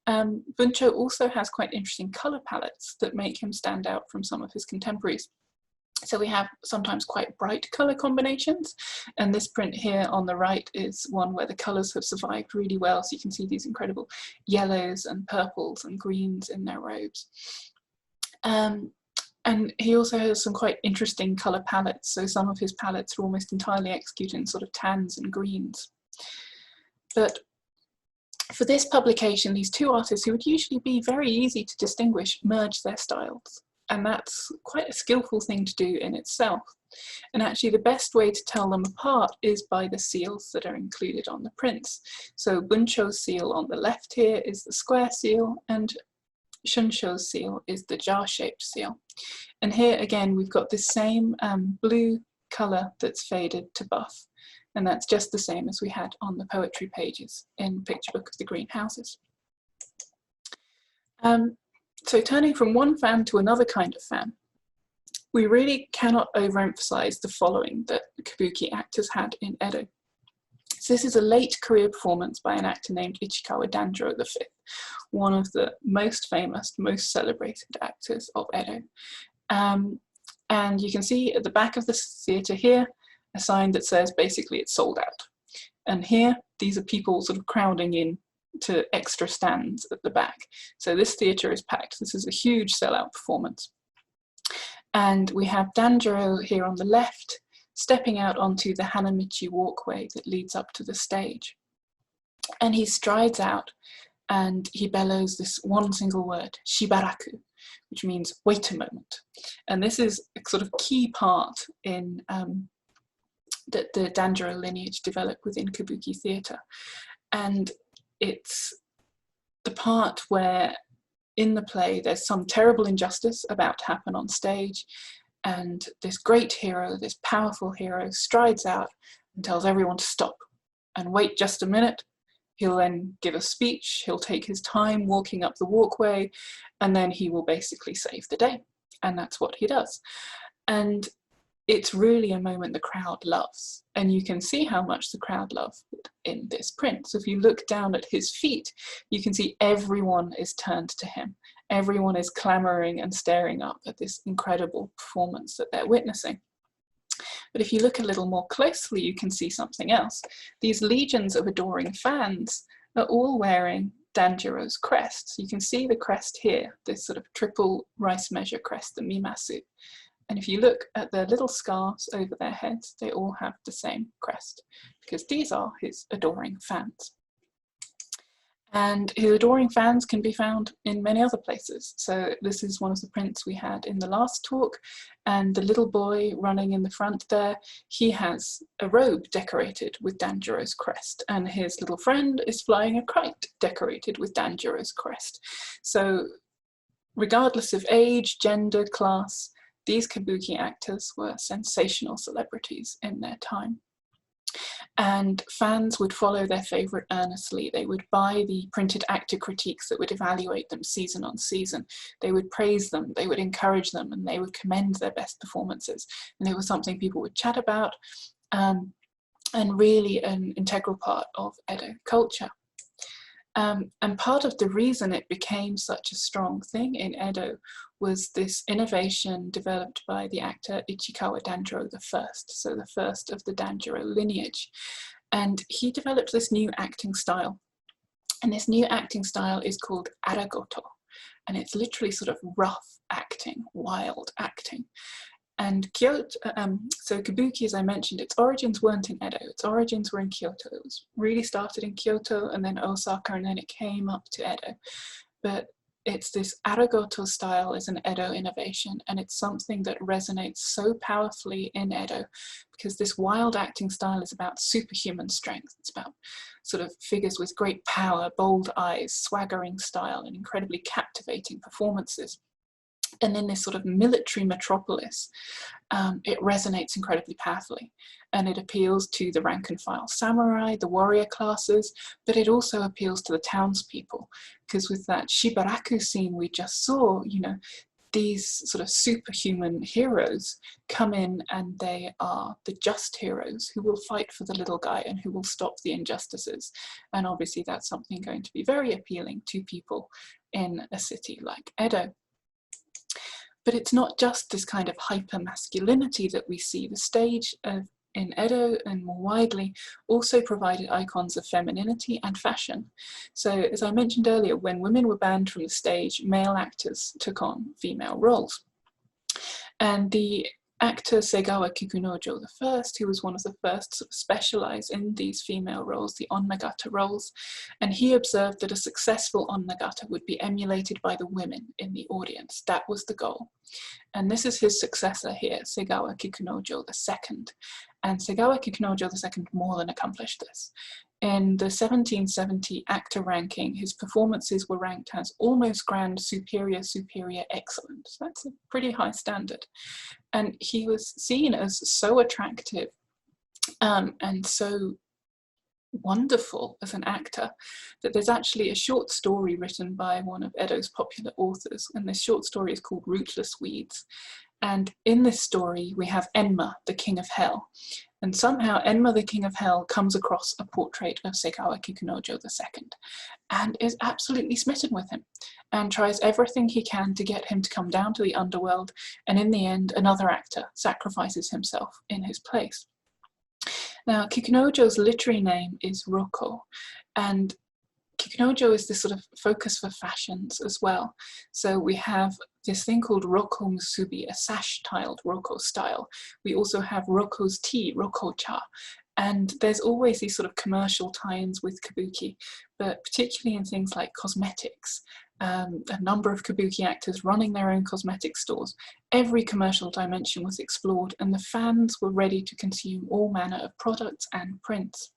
Buncho also has quite interesting colour palettes that make him stand out from some of his contemporaries. So we have sometimes quite bright colour combinations, and this print here on the right is one where the colours have survived really well, so you can see these incredible yellows and purples and greens in their robes. And he also has some quite interesting colour palettes, so some of his palettes are almost entirely executed in sort of tans and greens. But for this publication, these two artists, who would usually be very easy to distinguish, merge their styles. And that's quite a skillful thing to do in itself. And actually the best way to tell them apart is by the seals that are included on the prints. So Buncho's seal on the left here is the square seal, and Shunsho's seal is the jar-shaped seal. And here again we've got this same blue colour that's faded to buff, and that's just the same as we had on the poetry pages in Picture Book of the Greenhouses. So turning from one fan to another kind of fan, we really cannot overemphasize the following that kabuki actors had in Edo. So this is a late career performance by an actor named Ichikawa Danjuro V, one of the most famous, most celebrated actors of Edo. And you can see at the back of the theatre here, a sign that says basically it's sold out. And here, these are people sort of crowding in to extra stands at the back. So this theatre is packed. This is a huge sellout performance. And we have Danjuro here on the left, stepping out onto the Hanamichi walkway that leads up to the stage. And he strides out and he bellows this one single word, shibaraku, which means wait a moment. And this is a sort of key part in that the Danjuro lineage developed within kabuki theatre. And it's the part where in the play there's some terrible injustice about to happen on stage, and this great hero, this powerful hero, strides out and tells everyone to stop and wait just a minute. He'll then give a speech, he'll take his time walking up the walkway, and then he will basically save the day. And that's what he does. And it's really a moment the crowd loves. And you can see how much the crowd loved it in this print. So if you look down at his feet, you can see everyone is turned to him. Everyone is clamoring and staring up at this incredible performance that they're witnessing. But if you look a little more closely, you can see something else. These legions of adoring fans are all wearing Danjuro's crest. So you can see the crest here, this sort of triple rice measure crest, the mimasu. And if you look at their little scarves over their heads, they all have the same crest, because these are his adoring fans. And his adoring fans can be found in many other places. So this is one of the prints we had in the last talk, and the little boy running in the front there, he has a robe decorated with Danjuro's crest, and his little friend is flying a kite decorated with Danjuro's crest. So regardless of age, gender, class, these kabuki actors were sensational celebrities in their time. And fans would follow their favourite earnestly. They would buy the printed actor critiques that would evaluate them season on season. They would praise them, they would encourage them, and they would commend their best performances. And it was something people would chat about, and really an integral part of Edo culture. And part of the reason it became such a strong thing in Edo was this innovation developed by the actor Ichikawa Danjuro I, so the first of the Danjuro lineage. And he developed this new acting style. And this new acting style is called aragoto. And it's literally sort of rough acting, wild acting. And Kyoto, so kabuki, as I mentioned, its origins weren't in Edo, its origins were in Kyoto. It was really started in Kyoto and then Osaka, and then it came up to Edo. But it's this aragoto style is an Edo innovation, and it's something that resonates so powerfully in Edo because this wild acting style is about superhuman strength. It's about sort of figures with great power, bold eyes, swaggering style, and incredibly captivating performances. And in this sort of military metropolis, it resonates incredibly powerfully, and it appeals to the rank and file samurai, the warrior classes, but it also appeals to the townspeople, because with that shibaraku scene we just saw, you know, these sort of superhuman heroes come in and they are the just heroes who will fight for the little guy and who will stop the injustices. And obviously that's something going to be very appealing to people in a city like Edo. But it's not just this kind of hyper-masculinity that we see. The stage in Edo and more widely also provided icons of femininity and fashion. So as I mentioned earlier, when women were banned from the stage, male actors took on female roles. And the actor Segawa Kikunojo I, who was one of the first to sort of specialize in these female roles, the onnagata roles, and he observed that a successful onnagata would be emulated by the women in the audience. That was the goal. And this is his successor here, Segawa Kikunojo II. And Segawa Kikunojo II more than accomplished this. In the 1770 actor ranking, his performances were ranked as almost grand, superior, superior, excellent. So that's a pretty high standard. And he was seen as so attractive and so wonderful as an actor that there's actually a short story written by one of Edo's popular authors, and this short story is called Rootless Weeds. And in this story we have Enma, the King of Hell, and somehow Enma, the King of Hell, comes across a portrait of Segawa Kikunojo II and is absolutely smitten with him and tries everything he can to get him to come down to the underworld, and in the end another actor sacrifices himself in his place. Now, Kikunojo's literary name is Roko, and Kikunojo is this sort of focus for fashions as well. So we have this thing called Roko Musubi, a sash-tiled Roko style. We also have Roko's tea, Roko-cha, and there's always these sort of commercial tie-ins with kabuki, but particularly in things like cosmetics. A number of kabuki actors running their own cosmetic stores. Every commercial dimension was explored, and the fans were ready to consume all manner of products and prints.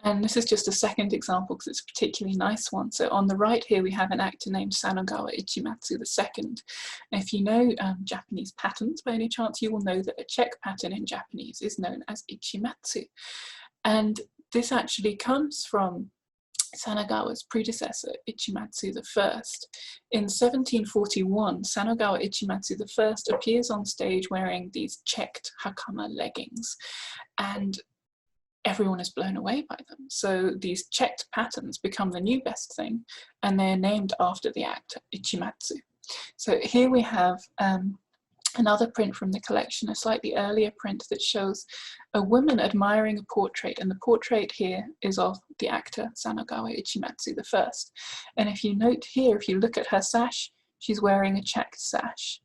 And this is just a second example because it's a particularly nice one. So on the right here we have an actor named Sanogawa Ichimatsu II. And if you know Japanese patterns by any chance, you will know that a check pattern in Japanese is known as Ichimatsu. And this actually comes from Sanogawa's predecessor, Ichimatsu I. In 1741, Sanogawa Ichimatsu I appears on stage wearing these checked hakama leggings, and everyone is blown away by them. So these checked patterns become the new best thing, and they're named after the actor Ichimatsu. So here we have another print from the collection, a slightly earlier print that shows a woman admiring a portrait, and the portrait here is of the actor Sanogawa Ichimatsu I. And if you note here, if you look at her sash, she's wearing a checked sash.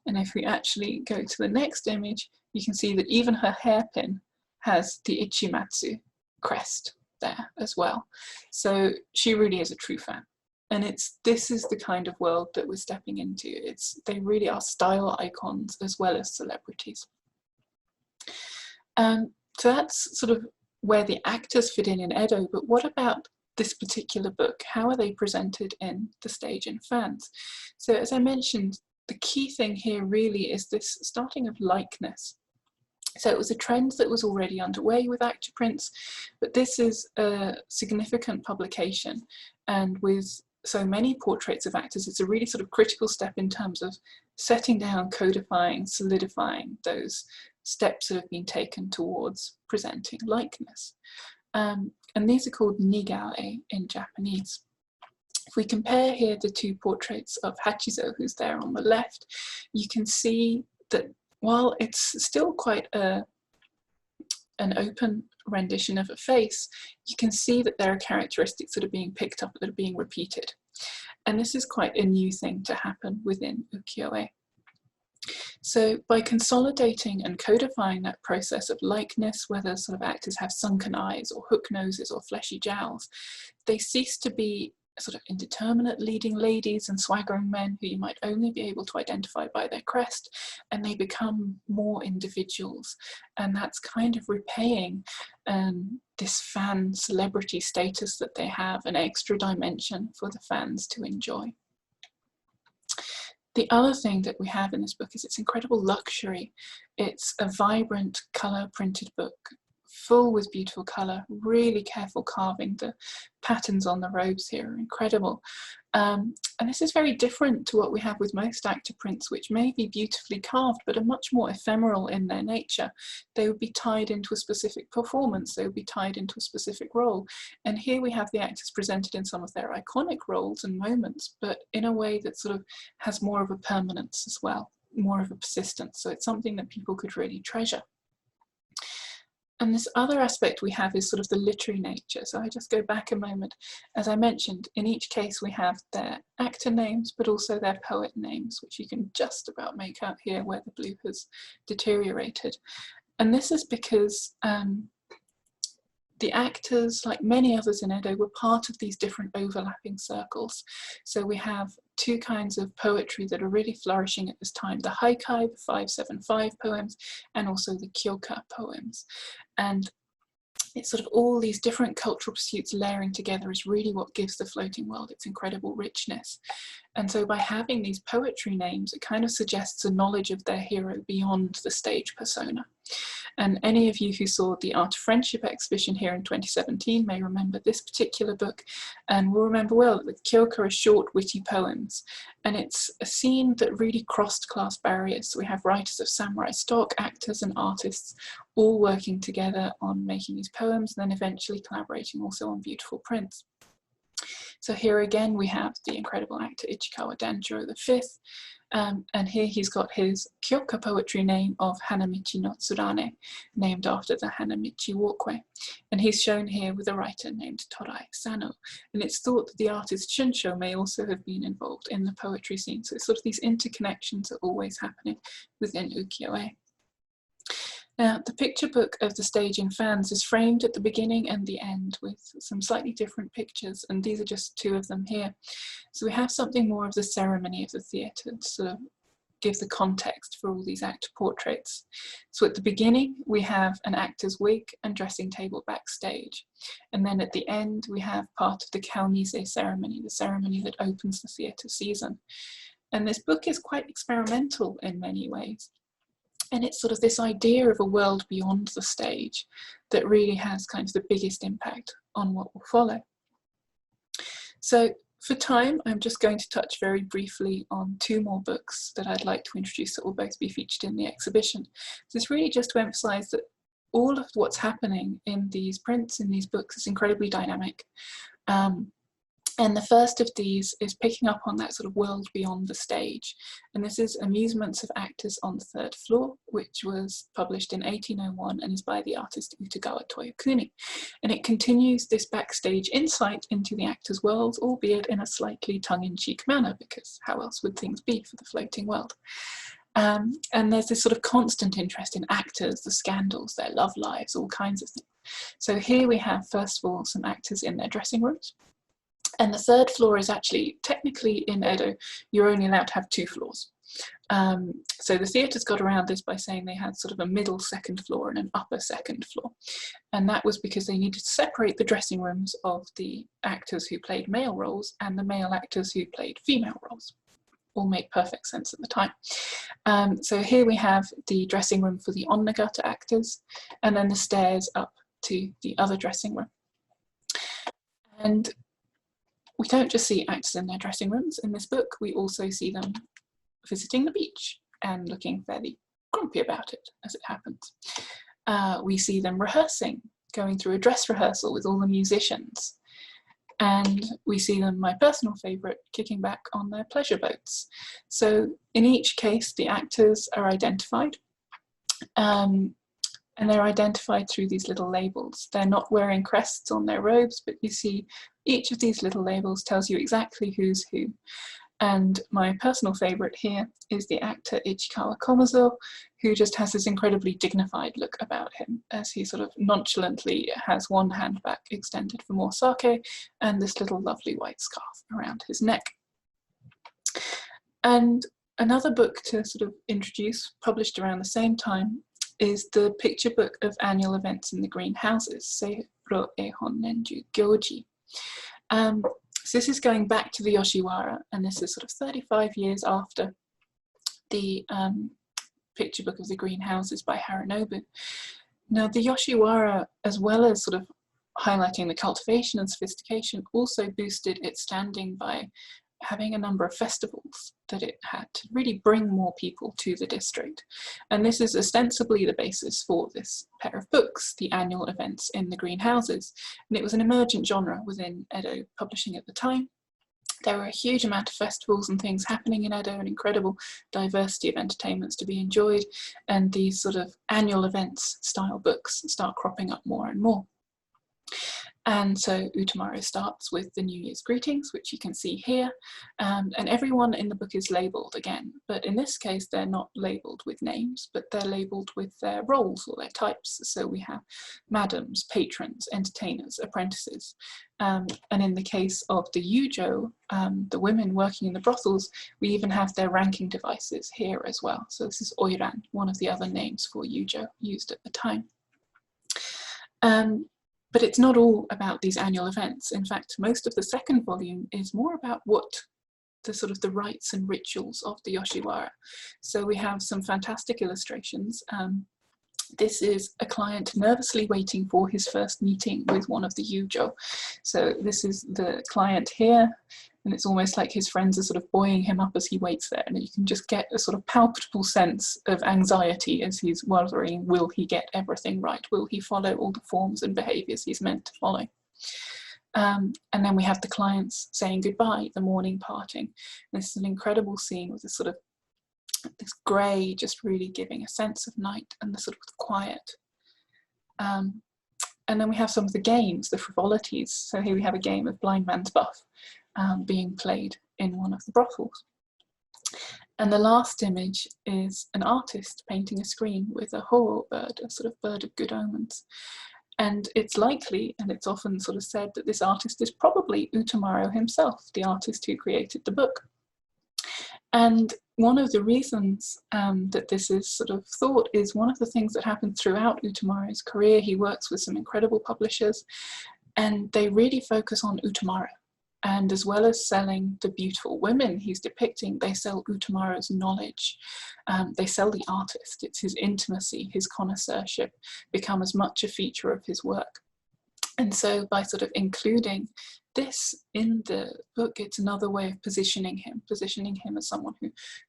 And if we actually go to the next image, you can see that even her hairpin has the Ichimatsu crest there as well. So she really is a true fan. And this is the kind of world that we're stepping into. They really are style icons as well as celebrities. So that's sort of where the actors fit in Edo, but what about this particular book? How are they presented in the stage and fans? So as I mentioned, the key thing here really is this starting of likeness. So it was a trend that was already underway with actor prints, but this is a significant publication, and with so many portraits of actors, it's a really sort of critical step in terms of setting down, codifying, solidifying those steps that have been taken towards presenting likeness. And these are called nigae in Japanese. If we compare here the two portraits of Hachizo, who's there on the left, you can see that while it's still quite an open rendition of a face, you can see that there are characteristics that are being picked up, that are being repeated. And this is quite a new thing to happen within ukiyo-e. So by consolidating and codifying that process of likeness, whether sort of actors have sunken eyes or hook noses or fleshy jowls, they cease to be sort of indeterminate leading ladies and swaggering men who you might only be able to identify by their crest, and they become more individuals. And that's kind of repaying this fan celebrity status that they have, an extra dimension for the fans to enjoy. The other thing that we have in this book is its incredible luxury. It's a vibrant color printed book, full with beautiful colour, really careful carving. The patterns on the robes here are incredible. And this is very different to what we have with most actor prints, which may be beautifully carved, but are much more ephemeral in their nature. They would be tied into a specific performance, they would be tied into a specific role. And here we have the actors presented in some of their iconic roles and moments, but in a way that sort of has more of a permanence as well, more of a persistence. So it's something that people could really treasure. And this other aspect we have is sort of the literary nature. So I just go back a moment. As I mentioned, in each case we have their actor names, but also their poet names, which you can just about make out here where the blue has deteriorated. And this is because the actors, like many others in Edo, were part of these different overlapping circles. So we have two kinds of poetry that are really flourishing at this time, the haikai, the 575 poems, and also the kyoka poems. And it's sort of all these different cultural pursuits layering together is really what gives the floating world its incredible richness. And so by having these poetry names, it kind of suggests a knowledge of their hero beyond the stage persona. And any of you who saw the Art of Friendship exhibition here in 2017 may remember this particular book, and will remember well that the kyoka are short, witty poems. And it's a scene that really crossed class barriers. So we have writers of samurai stock, actors and artists all working together on making these poems, and then eventually collaborating also on beautiful prints. So here again we have the incredible actor Ichikawa Danjuro V, and here he's got his kyoka poetry name of Hanamichi no Tsurane, named after the Hanamichi walkway. And he's shown here with a writer named Torai Sano. And it's thought that the artist Shunsho may also have been involved in the poetry scene. So it's sort of these interconnections are always happening within ukiyo-e. Now, the picture book of the stage in fans is framed at the beginning and the end with some slightly different pictures, and these are just two of them here. So we have something more of the ceremony of the theatre to sort of give the context for all these actor portraits. So at the beginning, we have an actor's wig and dressing table backstage. And then at the end, we have part of the Kaumise ceremony, the ceremony that opens the theatre season. And this book is quite experimental in many ways. And it's sort of this idea of a world beyond the stage that really has kind of the biggest impact on what will follow. So for time, I'm just going to touch very briefly on two more books that I'd like to introduce that will both be featured in the exhibition. So it's really just to emphasize that all of what's happening in these prints, in these books, is incredibly dynamic. And the first of these is picking up on that sort of world beyond the stage. And this is Amusements of Actors on the Third Floor, which was published in 1801 and is by the artist Utagawa Toyokuni. And it continues this backstage insight into the actor's world, albeit in a slightly tongue-in-cheek manner, because how else would things be for the floating world? And there's this sort of constant interest in actors, the scandals, their love lives, all kinds of things. So here we have, first of all, some actors in their dressing rooms. And the third floor is actually, technically in Edo, you're only allowed to have two floors. So the theatres got around this by saying they had sort of a middle second floor and an upper second floor. And that was because they needed to separate the dressing rooms of the actors who played male roles and the male actors who played female roles. All made perfect sense at the time. So here we have the dressing room for the onnagata actors, and then the stairs up to the other dressing room. And we don't just see actors in their dressing rooms in this book, we also see them visiting the beach and looking fairly grumpy about it, as it happens. We see them rehearsing, going through a dress rehearsal with all the musicians. And we see them, my personal favourite, kicking back on their pleasure boats. So in each case, the actors are identified. And they're identified through these little labels. They're not wearing crests on their robes, but you see each of these little labels tells you exactly who's who. And my personal favourite here is the actor Ichikawa Komazo, who just has this incredibly dignified look about him, as he sort of nonchalantly has one hand back extended for more sake, and this little lovely white scarf around his neck. And another book to sort of introduce, published around the same time, is the picture book of annual events in the green houses, Seiro e Honnenju Gyoji. So this is going back to the Yoshiwara, and this is sort of 35 years after the picture book of the green houses by Harunobu. Now the Yoshiwara, as well as sort of highlighting the cultivation and sophistication, also boosted its standing by having a number of festivals that it had to really bring more people to the district. And this is ostensibly the basis for this pair of books, the annual events in the green houses. And it was an emergent genre within Edo publishing at the time. There were a huge amount of festivals and things happening in Edo, an incredible diversity of entertainments to be enjoyed, and these sort of annual events style books start cropping up more and more. And so Utamaro starts with the New Year's greetings, which you can see here, and everyone in the book is labelled again, but in this case they're not labelled with names, but they're labelled with their roles or their types. So we have madams, patrons, entertainers, apprentices, and in the case of the yujo, the women working in the brothels, we even have their ranking devices here as well. So this is oiran, one of the other names for yujo used at the time. But it's not all about these annual events. In fact, most of the second volume is more about what the sort of the rites and rituals of the Yoshiwara. So we have some fantastic illustrations. This is a client nervously waiting for his first meeting with one of the yujo. So this is the client here, and it's almost like his friends are sort of buoying him up as he waits there, and you can just get a sort of palpable sense of anxiety as he's wondering, will he get everything right? Will he follow all the forms and behaviours he's meant to follow? And then we have the clients saying goodbye, the morning parting. This is an incredible scene with this grey just really giving a sense of night and the sort of quiet. And then we have some of the games, the frivolities. So here we have a game of blind man's buff being played in one of the brothels. And the last image is an artist painting a screen with a horo bird, a sort of bird of good omens. And it's likely, and it's often sort of said, that this artist is probably Utamaro himself, the artist who created the book. And one of the reasons that this is sort of thought is one of the things that happens throughout Utamaro's career. He works with some incredible publishers, and they really focus on Utamaro. And as well as selling the beautiful women he's depicting, they sell Utamaro's knowledge. They sell the artist. It's his intimacy, his connoisseurship become as much a feature of his work. And so by sort of including this in the book, it's another way of positioning him as someone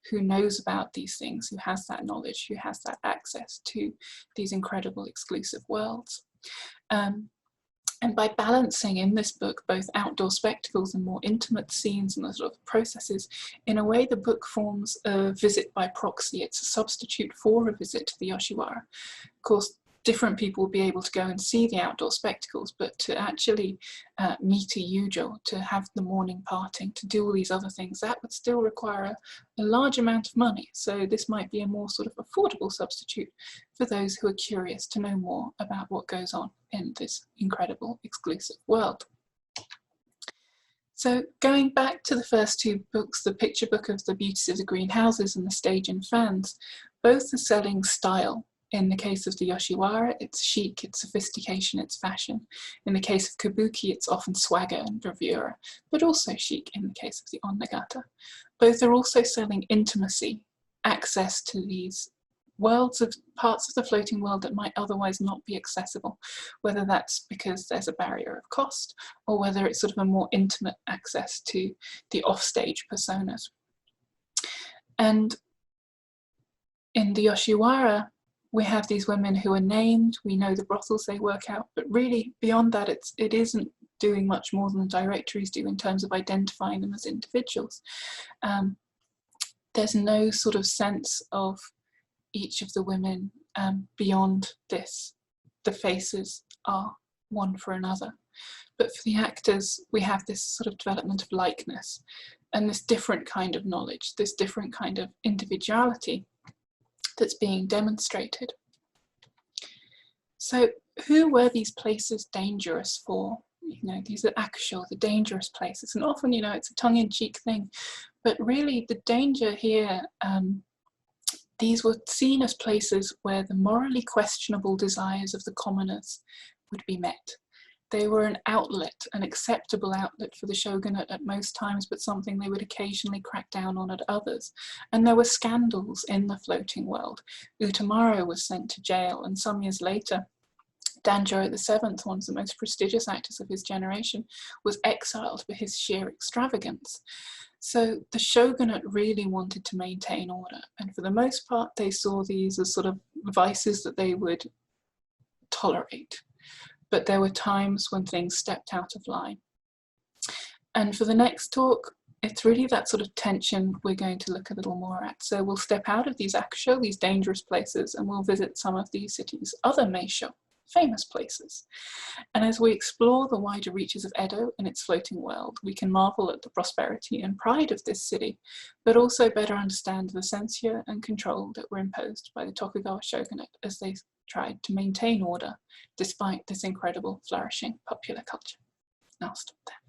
who knows about these things, who has that knowledge, who has that access to these incredible exclusive worlds. And by balancing in this book both outdoor spectacles and more intimate scenes and the sort of processes, in a way the book forms a visit by proxy. It's a substitute for a visit to the Yoshiwara. Of course, different people will be able to go and see the outdoor spectacles, but to actually meet a yujo, to have the morning parting, to do all these other things, that would still require a large amount of money. So this might be a more sort of affordable substitute for those who are curious to know more about what goes on in this incredible exclusive world. So going back to the first two books, the picture book of the Beauties of the Green Houses and the Stage and Fans, both are selling style. In the case of the Yoshiwara, it's chic, it's sophistication, it's fashion. In the case of Kabuki, it's often swagger and bravura, but also chic in the case of the Onnagata. Both are also selling intimacy, access to these worlds of parts of the floating world that might otherwise not be accessible, whether that's because there's a barrier of cost or whether it's sort of a more intimate access to the offstage personas. And in the Yoshiwara, we have these women who are named, we know the brothels they work out, but really beyond that it isn't doing much more than the directories do in terms of identifying them as individuals. There's no sort of sense of each of the women beyond this. The faces are one for another. But for the actors, we have this sort of development of likeness and this different kind of knowledge, this different kind of individuality that's being demonstrated. So who were these places dangerous for? You know, these are akusho, the dangerous places. And often, you know, it's a tongue-in-cheek thing, but really the danger here, these were seen as places where the morally questionable desires of the commoners would be met. They were an outlet, an acceptable outlet for the shogunate at most times, but something they would occasionally crack down on at others. And there were scandals in the floating world. Utamaro was sent to jail, and some years later, Danjuro VII, one of the most prestigious actors of his generation, was exiled for his sheer extravagance. So the shogunate really wanted to maintain order, and for the most part, they saw these as sort of vices that they would tolerate. But there were times when things stepped out of line. And for the next talk, it's really that sort of tension we're going to look a little more at. So we'll step out of these akusho, these dangerous places, and we'll visit some of these cities' other meisho, famous places. And as we explore the wider reaches of Edo and its floating world, we can marvel at the prosperity and pride of this city, but also better understand the censure and control that were imposed by the Tokugawa shogunate as they tried to maintain order despite this incredible flourishing popular culture. I'll stop there.